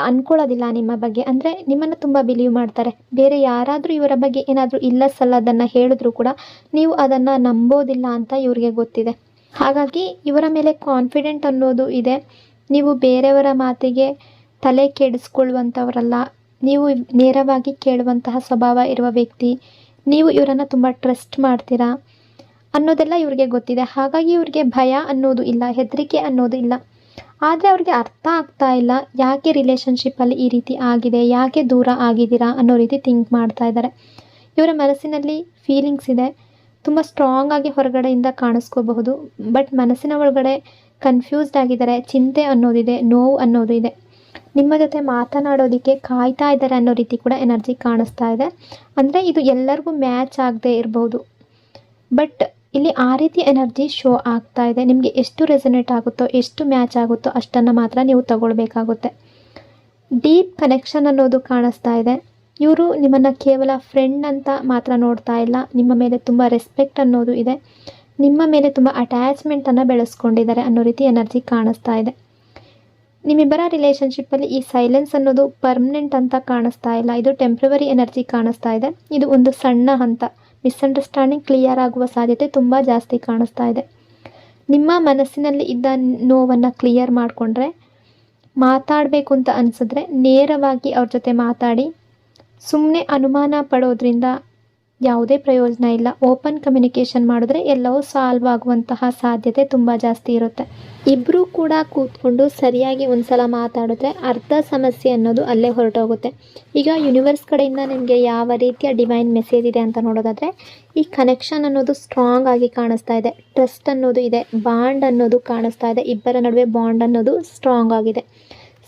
ಅಂದ್ಕೊಳ್ಳೋದಿಲ್ಲ ನಿಮ್ಮ ಬಗ್ಗೆ. ಅಂದರೆ ನಿಮ್ಮನ್ನು ತುಂಬ ಬಿಲೀವ್ ಮಾಡ್ತಾರೆ. ಬೇರೆ ಯಾರಾದರೂ ಇವರ ಬಗ್ಗೆ ಏನಾದರೂ ಇಲ್ಲ ಸಲ್ಲದನ್ನು ಹೇಳಿದ್ರೂ ಕೂಡ ನೀವು ಅದನ್ನು ನಂಬೋದಿಲ್ಲ ಅಂತ ಇವ್ರಿಗೆ ಗೊತ್ತಿದೆ. ಹಾಗಾಗಿ ಇವರ ಮೇಲೆ ಕಾನ್ಫಿಡೆಂಟ್ ಅನ್ನೋದು ಇದೆ. ನೀವು ಬೇರೆಯವರ ಮಾತಿಗೆ ತಲೆ ಕೆಡಿಸ್ಕೊಳ್ಳುವಂಥವರಲ್ಲ, ನೀವು ನೇರವಾಗಿ ಕೇಳುವಂತಹ ಸ್ವಭಾವ ಇರುವ ವ್ಯಕ್ತಿ, ನೀವು ಇವರನ್ನು ತುಂಬ ಟ್ರಸ್ಟ್ ಮಾಡ್ತೀರಾ ಅನ್ನೋದೆಲ್ಲ ಇವ್ರಿಗೆ ಗೊತ್ತಿದೆ. ಹಾಗಾಗಿ ಇವ್ರಿಗೆ ಭಯ ಅನ್ನೋದು ಇಲ್ಲ, ಹೆದರಿಕೆ ಅನ್ನೋದು ಇಲ್ಲ. ಆದರೆ ಅವ್ರಿಗೆ ಅರ್ಥ ಆಗ್ತಾ ಇಲ್ಲ, ಯಾಕೆ ರಿಲೇಷನ್ಶಿಪ್ಪಲ್ಲಿ ಈ ರೀತಿ ಆಗಿದೆ, ಯಾಕೆ ದೂರ ಆಗಿದ್ದೀರಾ ಅನ್ನೋ ರೀತಿ ಥಿಂಕ್ ಮಾಡ್ತಾ ಇದ್ದಾರೆ. ಇವರ ಮನಸ್ಸಿನಲ್ಲಿ ಫೀಲಿಂಗ್ಸ್ ಇದೆ, ತುಂಬ ಸ್ಟ್ರಾಂಗ್ ಆಗಿ ಹೊರಗಡೆಯಿಂದ ಕಾಣಿಸ್ಕೋಬಹುದು. ಬಟ್ ಮನಸ್ಸಿನ ಒಳಗಡೆ ಕನ್ಫ್ಯೂಸ್ಡ್ ಆಗಿದ್ದಾರೆ, ಚಿಂತೆ ಅನ್ನೋದಿದೆ, ನೋವು ಅನ್ನೋದು ಇದೆ. ನಿಮ್ಮ ಜೊತೆ ಮಾತನಾಡೋದಕ್ಕೆ ಕಾಯ್ತಾ ಇದ್ದಾರೆ ಅನ್ನೋ ರೀತಿ ಕೂಡ ಎನರ್ಜಿ ಕಾಣಿಸ್ತಾ ಇದೆ. ಅಂದರೆ ಇದು ಎಲ್ಲರಿಗೂ ಮ್ಯಾಚ್ ಆಗದೆ ಇರ್ಬೋದು, ಬಟ್ ಇಲ್ಲಿ ಆ ರೀತಿ ಎನರ್ಜಿ ಶೋ ಆಗ್ತಾ ಇದೆ. ನಿಮಗೆ ಎಷ್ಟು ರೆಸೊನೇಟ್ ಆಗುತ್ತೋ, ಎಷ್ಟು ಮ್ಯಾಚ್ ಆಗುತ್ತೋ ಅಷ್ಟನ್ನು ಮಾತ್ರ ನೀವು ತಗೊಳ್ಬೇಕಾಗುತ್ತೆ. ಡೀಪ್ ಕನೆಕ್ಷನ್ ಅನ್ನೋದು ಕಾಣಿಸ್ತಾ ಇದೆ. ಇವರು ನಿಮ್ಮನ್ನು ಕೇವಲ ಫ್ರೆಂಡ್ ಅಂತ ಮಾತ್ರ ನೋಡ್ತಾ ಇಲ್ಲ, ನಿಮ್ಮ ಮೇಲೆ ತುಂಬ ರೆಸ್ಪೆಕ್ಟ್ ಅನ್ನೋದು ಇದೆ, ನಿಮ್ಮ ಮೇಲೆ ತುಂಬ ಅಟ್ಯಾಚ್ಮೆಂಟನ್ನು ಬೆಳೆಸ್ಕೊಂಡಿದ್ದಾರೆ ಅನ್ನೋ ರೀತಿ ಎನರ್ಜಿ ಕಾಣಿಸ್ತಾ ಇದೆ. ನಿಮ್ಮಿಬ್ಬರ ರಿಲೇಷನ್ಶಿಪ್ಪಲ್ಲಿ ಈ ಸೈಲೆನ್ಸ್ ಅನ್ನೋದು ಪರ್ಮನೆಂಟ್ ಅಂತ ಕಾಣಿಸ್ತಾ ಇಲ್ಲ, ಇದು ಟೆಂಪ್ರವರಿ ಎನರ್ಜಿ ಕಾಣಿಸ್ತಾ ಇದೆ. ಇದು ಒಂದು ಸಣ್ಣ ಹಂತ, ಮಿಸ್ಅಂಡರ್ಸ್ಟ್ಯಾಂಡಿಂಗ್ ಕ್ಲಿಯರ್ ಆಗುವ ಸಾಧ್ಯತೆ ತುಂಬ ಜಾಸ್ತಿ ಕಾಣಿಸ್ತಾ ಇದೆ. ನಿಮ್ಮ ಮನಸ್ಸಿನಲ್ಲಿ ಇದ್ದ ನೋವನ್ನು ಕ್ಲಿಯರ್ ಮಾಡಿಕೊಂಡ್ರೆ, ಮಾತಾಡಬೇಕು ಅಂತ ಅನಿಸಿದ್ರೆ ನೇರವಾಗಿ ಅವ್ರ ಜೊತೆ ಮಾತಾಡಿ. ಸುಮ್ಮನೆ ಅನುಮಾನ ಪಡೋದ್ರಿಂದ ಯಾವುದೇ ಪ್ರಯೋಜನ ಇಲ್ಲ. ಓಪನ್ ಕಮ್ಯುನಿಕೇಷನ್ ಮಾಡಿದ್ರೆ ಎಲ್ಲವೂ ಸಾಲ್ವ್ ಆಗುವಂತಹ ಸಾಧ್ಯತೆ ತುಂಬ ಜಾಸ್ತಿ ಇರುತ್ತೆ. ಇಬ್ಬರೂ ಕೂಡ ಕೂತ್ಕೊಂಡು ಸರಿಯಾಗಿ ಒಂದು ಸಲ ಮಾತಾಡಿದ್ರೆ ಅರ್ಧ ಸಮಸ್ಯೆ ಅನ್ನೋದು ಅಲ್ಲೇ ಹೊರಟೋಗುತ್ತೆ. ಈಗ ಯೂನಿವರ್ಸ್ ಕಡೆಯಿಂದ ನಿಮಗೆ ಯಾವ ರೀತಿಯ ಡಿವೈನ್ ಮೆಸೇಜ್ ಇದೆ ಅಂತ ನೋಡೋದಾದರೆ, ಈ ಕನೆಕ್ಷನ್ ಅನ್ನೋದು ಸ್ಟ್ರಾಂಗ್ ಆಗಿ ಕಾಣಿಸ್ತಾ ಇದೆ, ಟ್ರಸ್ಟ್ ಅನ್ನೋದು ಇದೆ, ಬಾಂಡ್ ಅನ್ನೋದು ಕಾಣಿಸ್ತಾ ಇದೆ. ಇಬ್ಬರ ನಡುವೆ ಬಾಂಡ್ ಅನ್ನೋದು ಸ್ಟ್ರಾಂಗ್ ಆಗಿದೆ.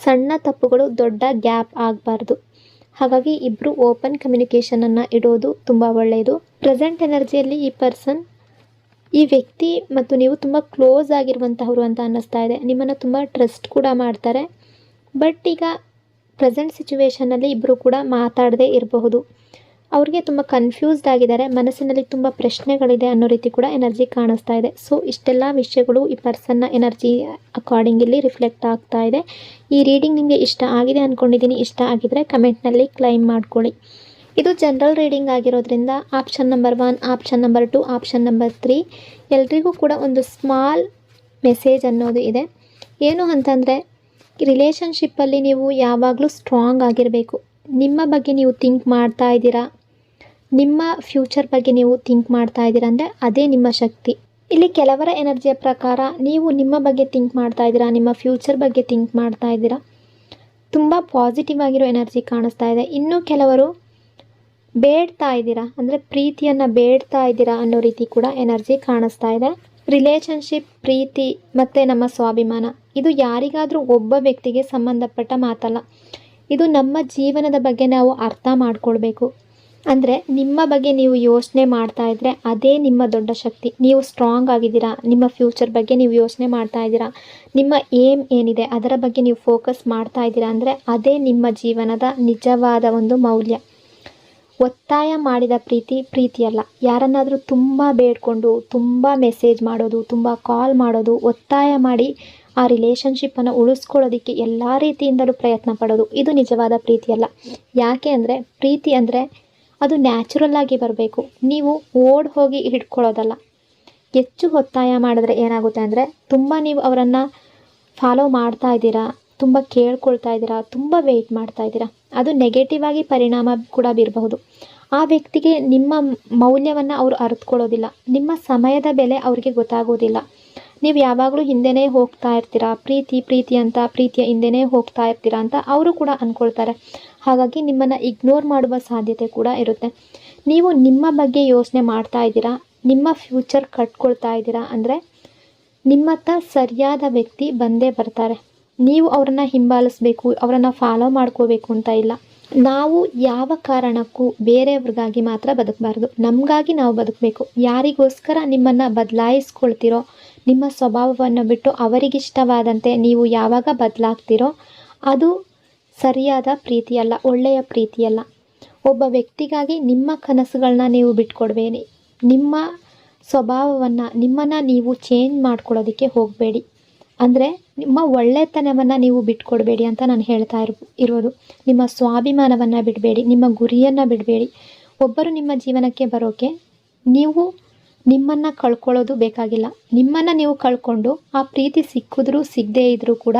ಸಣ್ಣ ತಪ್ಪುಗಳು ದೊಡ್ಡ ಗ್ಯಾಪ್ ಆಗಬಾರ್ದು. ಹಾಗಾಗಿ ಇಬ್ಬರು ಓಪನ್ ಕಮ್ಯುನಿಕೇಷನನ್ನು ಇಡೋದು ತುಂಬ ಒಳ್ಳೆಯದು. ಪ್ರೆಸೆಂಟ್ ಎನರ್ಜಿಯಲ್ಲಿ ಈ ವ್ಯಕ್ತಿ ಮತ್ತು ನೀವು ತುಂಬ ಕ್ಲೋಸ್ ಆಗಿರುವಂತಹವರು ಅಂತ ಅನ್ನಿಸ್ತಾ ಇದೆ. ನಿಮ್ಮನ್ನು ತುಂಬ ಟ್ರಸ್ಟ್ ಕೂಡ ಮಾಡ್ತಾರೆ. ಬಟ್ ಈಗ ಪ್ರೆಸೆಂಟ್ ಸಿಚುವೇಷನಲ್ಲಿ ಇಬ್ಬರು ಕೂಡ ಮಾತಾಡದೇ ಇರಬಹುದು. ಅವ್ರಿಗೆ ತುಂಬ ಕನ್ಫ್ಯೂಸ್ಡ್ ಆಗಿದ್ದಾರೆ, ಮನಸ್ಸಿನಲ್ಲಿ ತುಂಬ ಪ್ರಶ್ನೆಗಳಿದೆ ಅನ್ನೋ ರೀತಿ ಕೂಡ ಎನರ್ಜಿ ಕಾಣಿಸ್ತಾ ಇದೆ. ಸೊ ಇಷ್ಟೆಲ್ಲ ವಿಷಯಗಳು ಈ ಪರ್ಸನ್ನ ಎನರ್ಜಿ ಅಕಾರ್ಡಿಂಗ್ ಇಲ್ಲಿ ರಿಫ್ಲೆಕ್ಟ್ ಆಗ್ತಾ ಇದೆ. ಈ ರೀಡಿಂಗ್ ನಿಮಗೆ ಇಷ್ಟ ಆಗಿದೆ ಅಂದ್ಕೊಂಡಿದ್ದೀನಿ. ಇಷ್ಟ ಆಗಿದರೆ ಕಮೆಂಟ್ನಲ್ಲಿ ಕ್ಲೈಮ್ ಮಾಡ್ಕೊಳ್ಳಿ. ಇದು ಜನರಲ್ ರೀಡಿಂಗ್ ಆಗಿರೋದ್ರಿಂದ option number 1, option number 2, option number 3 ಎಲ್ರಿಗೂ ಕೂಡ ಒಂದು ಸ್ಮಾಲ್ ಮೆಸೇಜ್ ಅನ್ನೋದು ಇದೆ. ಏನು ಅಂತಂದರೆ, ರಿಲೇಷನ್ಶಿಪ್ಪಲ್ಲಿ ನೀವು ಯಾವಾಗಲೂ ಸ್ಟ್ರಾಂಗ್ ಆಗಿರಬೇಕು. ನಿಮ್ಮ ಬಗ್ಗೆ ನೀವು ಥಿಂಕ್ ಮಾಡ್ತಾ ಇದ್ದೀರಾ, ನಿಮ್ಮ ಫ್ಯೂಚರ್ ಬಗ್ಗೆ ನೀವು ಥಿಂಕ್ ಮಾಡ್ತಾ ಇದ್ದೀರಾ ಅಂದರೆ ಅದೇ ನಿಮ್ಮ ಶಕ್ತಿ. ಇಲ್ಲಿ ಕೆಲವರ ಎನರ್ಜಿಯ ಪ್ರಕಾರ ನೀವು ನಿಮ್ಮ ಬಗ್ಗೆ ಥಿಂಕ್ ಮಾಡ್ತಾ ಇದ್ದೀರಾ, ನಿಮ್ಮ ಫ್ಯೂಚರ್ ಬಗ್ಗೆ ಥಿಂಕ್ ಮಾಡ್ತಾ ಇದ್ದೀರಾ, ತುಂಬ ಪಾಸಿಟಿವ್ ಆಗಿರೋ ಎನರ್ಜಿ ಕಾಣಿಸ್ತಾ ಇದೆ. ಇನ್ನು ಕೆಲವರು ಬೇಡ್ತಾ ಇದ್ದೀರಾ, ಅಂದರೆ ಪ್ರೀತಿಯನ್ನು ಬೇಡ್ತಾ ಇದ್ದೀರಾ ಅನ್ನೋ ರೀತಿ ಕೂಡ ಎನರ್ಜಿ ಕಾಣಿಸ್ತಾ ಇದೆ. ರಿಲೇಷನ್ಶಿಪ್, ಪ್ರೀತಿ ಮತ್ತು ನಮ್ಮ ಸ್ವಾಭಿಮಾನ ಇದು ಯಾರಿಗಾದರೂ ಒಬ್ಬ ವ್ಯಕ್ತಿಗೆ ಸಂಬಂಧಪಟ್ಟ ಮಾತಲ್ಲ. ಇದು ನಮ್ಮ ಜೀವನದ ಬಗ್ಗೆ ನಾವು ಅರ್ಥ ಮಾಡ್ಕೊಳ್ಬೇಕು. ಅಂದರೆ ನಿಮ್ಮ ಬಗ್ಗೆ ನೀವು ಯೋಚನೆ ಮಾಡ್ತಾ ಇದ್ದರೆ ಅದೇ ನಿಮ್ಮ ದೊಡ್ಡ ಶಕ್ತಿ. ನೀವು ಸ್ಟ್ರಾಂಗ್ ಆಗಿದ್ದೀರಾ, ನಿಮ್ಮ ಫ್ಯೂಚರ್ ಬಗ್ಗೆ ನೀವು ಯೋಚನೆ ಮಾಡ್ತಾ ಇದ್ದೀರಾ, ನಿಮ್ಮ ಏಮ್ ಏನಿದೆ ಅದರ ಬಗ್ಗೆ ನೀವು ಫೋಕಸ್ ಮಾಡ್ತಾ ಇದ್ದೀರಾ ಅಂದರೆ ಅದೇ ನಿಮ್ಮ ಜೀವನದ ನಿಜವಾದ ಒಂದು ಮೌಲ್ಯ. ಒತ್ತಾಯ ಮಾಡಿದ ಪ್ರೀತಿಯಲ್ಲ. ಯಾರನ್ನಾದರೂ ತುಂಬ ಬೇಡ್ಕೊಂಡು, ತುಂಬ ಮೆಸೇಜ್ ಮಾಡೋದು, ತುಂಬ ಕಾಲ್ ಮಾಡೋದು, ಒತ್ತಾಯ ಮಾಡಿ ಆ ರಿಲೇಷನ್ಶಿಪ್ಪನ್ನು ಉಳಿಸ್ಕೊಳ್ಳೋದಕ್ಕೆ ಎಲ್ಲ ರೀತಿಯಿಂದಲೂ ಪ್ರಯತ್ನ ಪಡೋದು, ಇದು ನಿಜವಾದ ಪ್ರೀತಿಯಲ್ಲ. ಯಾಕೆ ಅಂದರೆ ಪ್ರೀತಿ ಅಂದರೆ ಅದು ನ್ಯಾಚುರಲ್ ಆಗಿ ಬರಬೇಕು. ನೀವು ಓಡ್ ಹೋಗಿ ಹಿಡ್ಕೊಳ್ಳೋದಲ್ಲ. ಹೆಚ್ಚು ಒತ್ತಾಯ ಮಾಡಿದ್ರೆ ಏನಾಗುತ್ತೆ ಅಂದರೆ ತುಂಬ ನೀವು ಅವರನ್ನು ಫಾಲೋ ಮಾಡ್ತಾ ಇದ್ದೀರಾ, ತುಂಬ ಕೇಳ್ಕೊಳ್ತಾ ಇದ್ದೀರಾ, ತುಂಬ ವೆಯ್ಟ್ ಮಾಡ್ತಾ ಇದ್ದೀರಾ. ಅದು ನೆಗೆಟಿವ್ ಆಗಿ ಪರಿಣಾಮ ಕೂಡ ಬೀರಬಹುದು. ಆ ವ್ಯಕ್ತಿಗೆ ನಿಮ್ಮ ಮೌಲ್ಯವನ್ನು ಅವರು ಅರಿತುಕೊಳ್ಳೋದಿಲ್ಲ. ನಿಮ್ಮ ಸಮಯದ ಬೆಲೆ ಅವ್ರಿಗೆ ಗೊತ್ತಾಗೋದಿಲ್ಲ. ನೀವು ಯಾವಾಗಲೂ ಹಿಂದೆನೇ ಹೋಗ್ತಾ ಇರ್ತೀರಾ, ಪ್ರೀತಿ ಅಂತ ಪ್ರೀತಿಯ ಹಿಂದೆನೇ ಹೋಗ್ತಾ ಇರ್ತೀರಾ ಅಂತ ಅವರು ಕೂಡ ಅಂದ್ಕೊಳ್ತಾರೆ. ಹಾಗಾಗಿ ನಿಮ್ಮನ್ನು ಇಗ್ನೋರ್ ಮಾಡುವ ಸಾಧ್ಯತೆ ಕೂಡ ಇರುತ್ತೆ. ನೀವು ನಿಮ್ಮ ಬಗ್ಗೆ ಯೋಚನೆ ಮಾಡ್ತಾ ಇದ್ದೀರಾ, ನಿಮ್ಮ ಫ್ಯೂಚರ್ ಕಟ್ಕೊಳ್ತಾ ಇದ್ದೀರಾ ಅಂದರೆ ನಿಮ್ಮತ್ತ ಸರಿಯಾದ ವ್ಯಕ್ತಿ ಬಂದೇ ಬರ್ತಾರೆ. ನೀವು ಅವರನ್ನು ಹಿಂಬಾಲಿಸಬೇಕು, ಅವರನ್ನು ಫಾಲೋ ಮಾಡ್ಕೋಬೇಕು ಅಂತ ಇಲ್ಲ. ನಾವು ಯಾವ ಕಾರಣಕ್ಕೂ ಬೇರೆಯವ್ರಿಗಾಗಿ ಮಾತ್ರ ಬದುಕಬಾರ್ದು, ನಮಗಾಗಿ ನಾವು ಬದುಕಬೇಕು. ಯಾರಿಗೋಸ್ಕರ ನಿಮ್ಮನ್ನು ಬದಲಾಯಿಸ್ಕೊಳ್ತೀರೋ, ನಿಮ್ಮ ಸ್ವಭಾವವನ್ನು ಬಿಟ್ಟು ಅವರಿಗಿಷ್ಟವಾದಂತೆ ನೀವು ಯಾವಾಗ ಬದಲಾಗ್ತೀರೋ ಅದು ಸರಿಯಾದ ಪ್ರೀತಿಯಲ್ಲ, ಒಳ್ಳೆಯ ಪ್ರೀತಿಯಲ್ಲ. ಒಬ್ಬ ವ್ಯಕ್ತಿಗಾಗಿ ನಿಮ್ಮ ಕನಸುಗಳನ್ನ ನೀವು ಬಿಟ್ಕೊಡ್ಬೇಡಿ. ನಿಮ್ಮ ಸ್ವಭಾವವನ್ನು, ನಿಮ್ಮನ್ನು ನೀವು ಚೇಂಜ್ ಮಾಡ್ಕೊಳ್ಳೋದಕ್ಕೆ ಹೋಗಬೇಡಿ. ಅಂದರೆ ನಿಮ್ಮ ಒಳ್ಳೆತನವನ್ನು ನೀವು ಬಿಟ್ಕೊಡ್ಬೇಡಿ ಅಂತ ನಾನು ಹೇಳ್ತಾ ಇರೋದು. ನಿಮ್ಮ ಸ್ವಾಭಿಮಾನವನ್ನು ಬಿಡಬೇಡಿ, ನಿಮ್ಮ ಗುರಿಯನ್ನು ಬಿಡಬೇಡಿ. ಒಬ್ಬರು ನಿಮ್ಮ ಜೀವನಕ್ಕೆ ಬರೋಕ್ಕೆ ನೀವು ನಿಮ್ಮನ್ನು ಕಳ್ಕೊಳ್ಳೋದು ಬೇಕಾಗಿಲ್ಲ. ನಿಮ್ಮನ್ನು ನೀವು ಕಳ್ಕೊಂಡು ಆ ಪ್ರೀತಿ ಸಿಕ್ಕಿದ್ರೂ ಸಿಗದೇ ಇದ್ದರೂ ಕೂಡ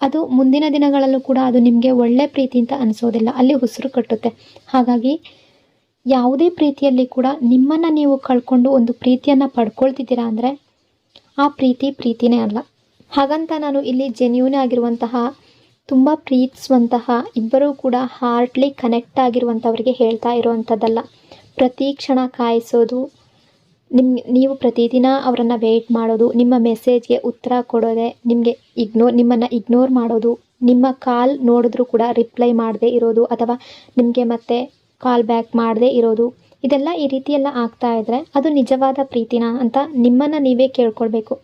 ಅದು ಮುಂದಿನ ದಿನಗಳಲ್ಲೂ ಕೂಡ ಅದು ನಿಮಗೆ ಒಳ್ಳೆ ಪ್ರೀತಿ ಅಂತ ಅನಿಸೋದಿಲ್ಲ, ಅಲ್ಲಿ ಉಸಿರು ಕಟ್ಟುತ್ತೆ. ಹಾಗಾಗಿ ಯಾವುದೇ ಪ್ರೀತಿಯಲ್ಲಿ ಕೂಡ ನಿಮ್ಮನ್ನು ನೀವು ಕಳ್ಕೊಂಡು ಒಂದು ಪ್ರೀತಿಯನ್ನು ಪಡ್ಕೊಳ್ತಿದ್ದೀರಾ ಅಂದರೆ ಆ ಪ್ರೀತಿನೇ ಅಲ್ಲ. ಹಾಗಂತ ನಾನು ಇಲ್ಲಿ ಜೆನ್ಯೂನ್ ಆಗಿರುವಂತಹ, ತುಂಬ ಪ್ರೀತಿಸುವಂತಹ, ಇಬ್ಬರೂ ಕೂಡ ಹಾರ್ಟ್ಲಿ ಕನೆಕ್ಟ್ ಆಗಿರುವಂಥವ್ರಿಗೆ ಹೇಳ್ತಾ ಇರುವಂಥದ್ದಲ್ಲ. ಪ್ರತಿ ಕ್ಷಣ ಕಾಯಿಸೋದು, ನೀವು ಪ್ರತಿದಿನ ಅವರನ್ನು ವೆಯ್ಟ್ ಮಾಡೋದು, ನಿಮ್ಮ ಮೆಸೇಜ್ಗೆ ಉತ್ತರ ಕೊಡೋದೆ, ನಿಮ್ಮನ್ನು ಇಗ್ನೋರ್ ಮಾಡೋದು, ನಿಮ್ಮ ಕಾಲ್ ನೋಡಿದ್ರೂ ಕೂಡ ರಿಪ್ಲೈ ಮಾಡದೇ ಇರೋದು ಅಥವಾ ನಿಮಗೆ ಮತ್ತೆ ಕಾಲ್ ಬ್ಯಾಕ್ ಮಾಡದೇ ಇರೋದು, ಇದೆಲ್ಲ ಈ ರೀತಿಯೆಲ್ಲ ಆಗ್ತಾ ಇದ್ದರೆ ಅದು ನಿಜವಾದ ಪ್ರೀತಿನಾ ಅಂತ ನಿಮ್ಮನ್ನು ನೀವೇ ಕೇಳ್ಕೊಳ್ಬೇಕು.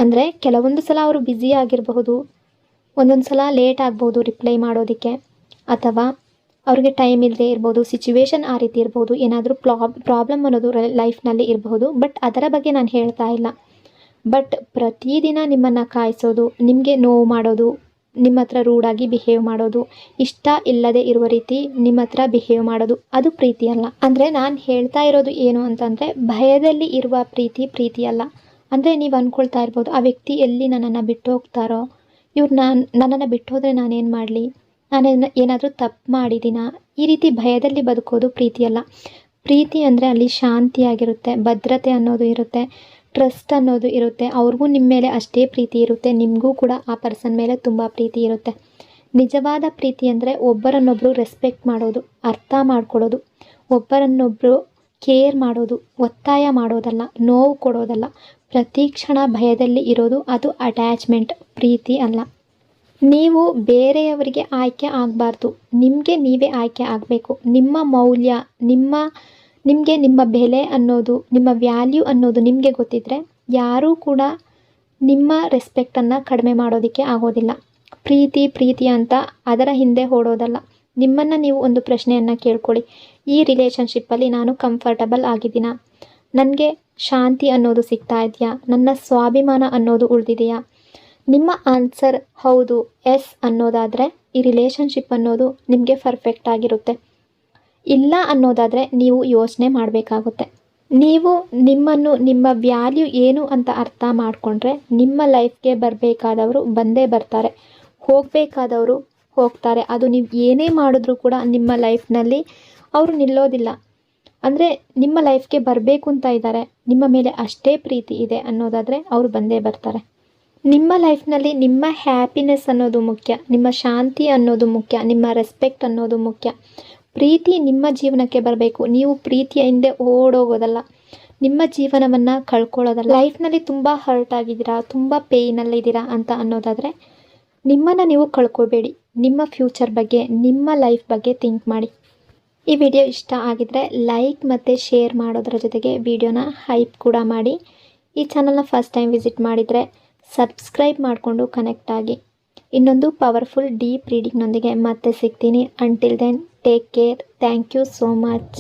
ಅಂದರೆ ಕೆಲವೊಂದು ಸಲ ಅವರು ಬ್ಯುಸಿ ಆಗಿರಬಹುದು, ಒಂದೊಂದು ಸಲ ಲೇಟ್ ಆಗ್ಬೋದು ರಿಪ್ಲೈ ಮಾಡೋದಕ್ಕೆ, ಅಥವಾ ಅವ್ರಿಗೆ ಟೈಮ್ ಇಲ್ಲದೆ ಇರ್ಬೋದು, ಸಿಚುವೇಶನ್ ಆ ರೀತಿ ಇರ್ಬೋದು, ಏನಾದರೂ ಪ್ರಾಬ್ಲಮ್ ಅನ್ನೋದು ಲೈಫ್ನಲ್ಲಿ ಇರಬಹುದು. ಬಟ್ ಅದರ ಬಗ್ಗೆ ನಾನು ಹೇಳ್ತಾ ಇಲ್ಲ. ಬಟ್ ಪ್ರತಿದಿನ ನಿಮ್ಮನ್ನು ಕಾಯಿಸೋದು, ನಿಮಗೆ ನೋವು ಮಾಡೋದು, ನಿಮ್ಮ ಹತ್ರ ರೂಡಾಗಿ ಬಿಹೇವ್ ಮಾಡೋದು, ಇಷ್ಟ ಇಲ್ಲದೆ ಇರುವ ರೀತಿ ನಿಮ್ಮ ಹತ್ರ ಬಿಹೇವ್ ಮಾಡೋದು, ಅದು ಪ್ರೀತಿ ಅಲ್ಲ. ಅಂದರೆ ನಾನು ಹೇಳ್ತಾ ಇರೋದು ಏನು ಅಂತಂದರೆ ಭಯದಲ್ಲಿ ಇರುವ ಪ್ರೀತಿ ಅಲ್ಲ. ಅಂದರೆ ನೀವು ಅಂದ್ಕೊಳ್ತಾ ಇರ್ಬೋದು, ಆ ವ್ಯಕ್ತಿ ಎಲ್ಲಿ ನನ್ನನ್ನು ಬಿಟ್ಟು ಹೋಗ್ತಾರೋ, ನನ್ನನ್ನು ಬಿಟ್ಟು ಹೋದರೆ ನಾನೇನು ಮಾಡಲಿ, ಏನಾದರೂ ತಪ್ಪು ಮಾಡಿದ್ದೀನಾ, ಈ ರೀತಿ ಭಯದಲ್ಲಿ ಬದುಕೋದು ಪ್ರೀತಿಯಲ್ಲ. ಪ್ರೀತಿ ಅಂದರೆ ಅಲ್ಲಿ ಶಾಂತಿಯಾಗಿರುತ್ತೆ, ಭದ್ರತೆ ಅನ್ನೋದು ಇರುತ್ತೆ, ಟ್ರಸ್ಟ್ ಅನ್ನೋದು ಇರುತ್ತೆ. ಅವ್ರಿಗೂ ನಿಮ್ಮ ಮೇಲೆ ಅಷ್ಟೇ ಪ್ರೀತಿ ಇರುತ್ತೆ, ನಿಮಗೂ ಕೂಡ ಆ ಪರ್ಸನ್ ಮೇಲೆ ತುಂಬ ಪ್ರೀತಿ ಇರುತ್ತೆ. ನಿಜವಾದ ಪ್ರೀತಿ ಅಂದರೆ ಒಬ್ಬರನ್ನೊಬ್ಬರು ರೆಸ್ಪೆಕ್ಟ್ ಮಾಡೋದು, ಅರ್ಥ ಮಾಡ್ಕೊಳ್ಳೋದು, ಒಬ್ಬರನ್ನೊಬ್ಬರು ಕೇರ್ ಮಾಡೋದು, ಒತ್ತಾಯ ಮಾಡೋದಲ್ಲ, ನೋವು ಕೊಡೋದಲ್ಲ. ಪ್ರತಿ ಕ್ಷಣ ಭಯದಲ್ಲಿ ಇರೋದು ಅದು ಅಟ್ಯಾಚ್ಮೆಂಟ್, ಪ್ರೀತಿ ಅಲ್ಲ. ನೀವು ಬೇರೆಯವರಿಗೆ ಆಯ್ಕೆ ಆಗಬಾರ್ದು, ನಿಮಗೆ ನೀವೇ ಆಯ್ಕೆ ಆಗಬೇಕು. ನಿಮ್ಮ ಮೌಲ್ಯ, ನಿಮಗೆ ನಿಮ್ಮ ಬೆಲೆ ಅನ್ನೋದು, ನಿಮ್ಮ ವ್ಯಾಲ್ಯೂ ಅನ್ನೋದು ನಿಮಗೆ ಗೊತ್ತಿದ್ದರೆ ಯಾರೂ ಕೂಡ ನಿಮ್ಮ ರೆಸ್ಪೆಕ್ಟನ್ನು ಕಡಿಮೆ ಮಾಡೋದಕ್ಕೆ ಆಗೋದಿಲ್ಲ. ಪ್ರೀತಿ ಅಂತ ಅದರ ಹಿಂದೆ ಓಡೋದಲ್ಲ. ನಿಮ್ಮನ್ನು ನೀವು ಒಂದು ಪ್ರಶ್ನೆಯನ್ನು ಕೇಳ್ಕೊಳ್ಳಿ, ಈ ರಿಲೇಷನ್ಶಿಪ್ಪಲ್ಲಿ ನಾನು ಕಂಫರ್ಟಬಲ್ ಆಗಿದ್ದೀನಾ, ನನಗೆ ಶಾಂತಿ ಅನ್ನೋದು ಸಿಗ್ತಾ ಇದೆಯಾ, ನನ್ನ ಸ್ವಾಭಿಮಾನ ಅನ್ನೋದು ಉಳಿದಿದೆಯಾ? ನಿಮ್ಮ ಆನ್ಸರ್ ಹೌದು, ಎಸ್ ಅನ್ನೋದಾದರೆ ಈ ರಿಲೇಷನ್ಶಿಪ್ ಅನ್ನೋದು ನಿಮಗೆ ಪರ್ಫೆಕ್ಟ್ ಆಗಿರುತ್ತೆ. ಇಲ್ಲ ಅನ್ನೋದಾದರೆ ನೀವು ಯೋಚನೆ ಮಾಡಬೇಕಾಗುತ್ತೆ. ನೀವು ನಿಮ್ಮನ್ನು, ನಿಮ್ಮ ವ್ಯಾಲ್ಯೂ ಏನು ಅಂತ ಅರ್ಥ ಮಾಡಿಕೊಂಡ್ರೆ ನಿಮ್ಮ ಲೈಫ್ಗೆ ಬರಬೇಕಾದವರು ಬಂದೇ ಬರ್ತಾರೆ, ಹೋಗಬೇಕಾದವರು ಹೋಗ್ತಾರೆ. ಅದು ನೀವು ಏನೇ ಮಾಡಿದ್ರೂ ಕೂಡ ನಿಮ್ಮ ಲೈಫ್ನಲ್ಲಿ ಅವರು ನಿಲ್ಲೋದಿಲ್ಲ. ಅಂದರೆ ನಿಮ್ಮ ಲೈಫ್ಗೆ ಬರಬೇಕು ಅಂತ ಇದ್ದಾರೆ, ನಿಮ್ಮ ಮೇಲೆ ಅಷ್ಟೇ ಪ್ರೀತಿ ಇದೆ ಅನ್ನೋದಾದರೆ ಅವರು ಬಂದೇ ಬರ್ತಾರೆ. ನಿಮ್ಮ ಲೈಫ್ನಲ್ಲಿ ನಿಮ್ಮ ಹ್ಯಾಪಿನೆಸ್ ಅನ್ನೋದು ಮುಖ್ಯ, ನಿಮ್ಮ ಶಾಂತಿ ಅನ್ನೋದು ಮುಖ್ಯ, ನಿಮ್ಮ ರೆಸ್ಪೆಕ್ಟ್ ಅನ್ನೋದು ಮುಖ್ಯ. ಪ್ರೀತಿ ನಿಮ್ಮ ಜೀವನಕ್ಕೆ ಬರಬೇಕು. ನೀವು ಪ್ರೀತಿಯ ಹಿಂದೆ ಓಡೋಗೋದಲ್ಲ, ನಿಮ್ಮ ಜೀವನವನ್ನು ಕಳ್ಕೊಳ್ಳೋದಲ್ಲ. ಲೈಫ್ನಲ್ಲಿ ತುಂಬ ಹರ್ಟ್ ಆಗಿದ್ದೀರಾ, ತುಂಬ ಪೇಯ್ನಲ್ಲಿದ್ದೀರಾ ಅಂತ ಅನ್ನೋದಾದರೆ ನಿಮ್ಮನ್ನು ನೀವು ಕಳ್ಕೊಬೇಡಿ. ನಿಮ್ಮ ಫ್ಯೂಚರ್ ಬಗ್ಗೆ, ನಿಮ್ಮ ಲೈಫ್ ಬಗ್ಗೆ ಥಿಂಕ್ ಮಾಡಿ. ಈ ವಿಡಿಯೋ ಇಷ್ಟ ಆಗಿದ್ರೆ ಲೈಕ್ ಮತ್ತು ಶೇರ್ ಮಾಡೋದರ ಜೊತೆಗೆ ವಿಡಿಯೋನ ಹೈಪ್ ಕೂಡ ಮಾಡಿ. ಈ ಚಾನಲ್ನ ಫಸ್ಟ್ ಟೈಮ್ ವಿಸಿಟ್ ಮಾಡಿದರೆ ಸಬ್ಸ್ಕ್ರೈಬ್ ಮಾಡಿಕೊಂಡು ಕನೆಕ್ಟ್ ಆಗಿ. ಇನ್ನೊಂದು ಪವರ್ಫುಲ್ ಡೀಪ್ ರೀಡಿಂಗ್ನೊಂದಿಗೆ ಮತ್ತೆ ಸಿಗ್ತೀನಿ. Until then take care. Thank you so much.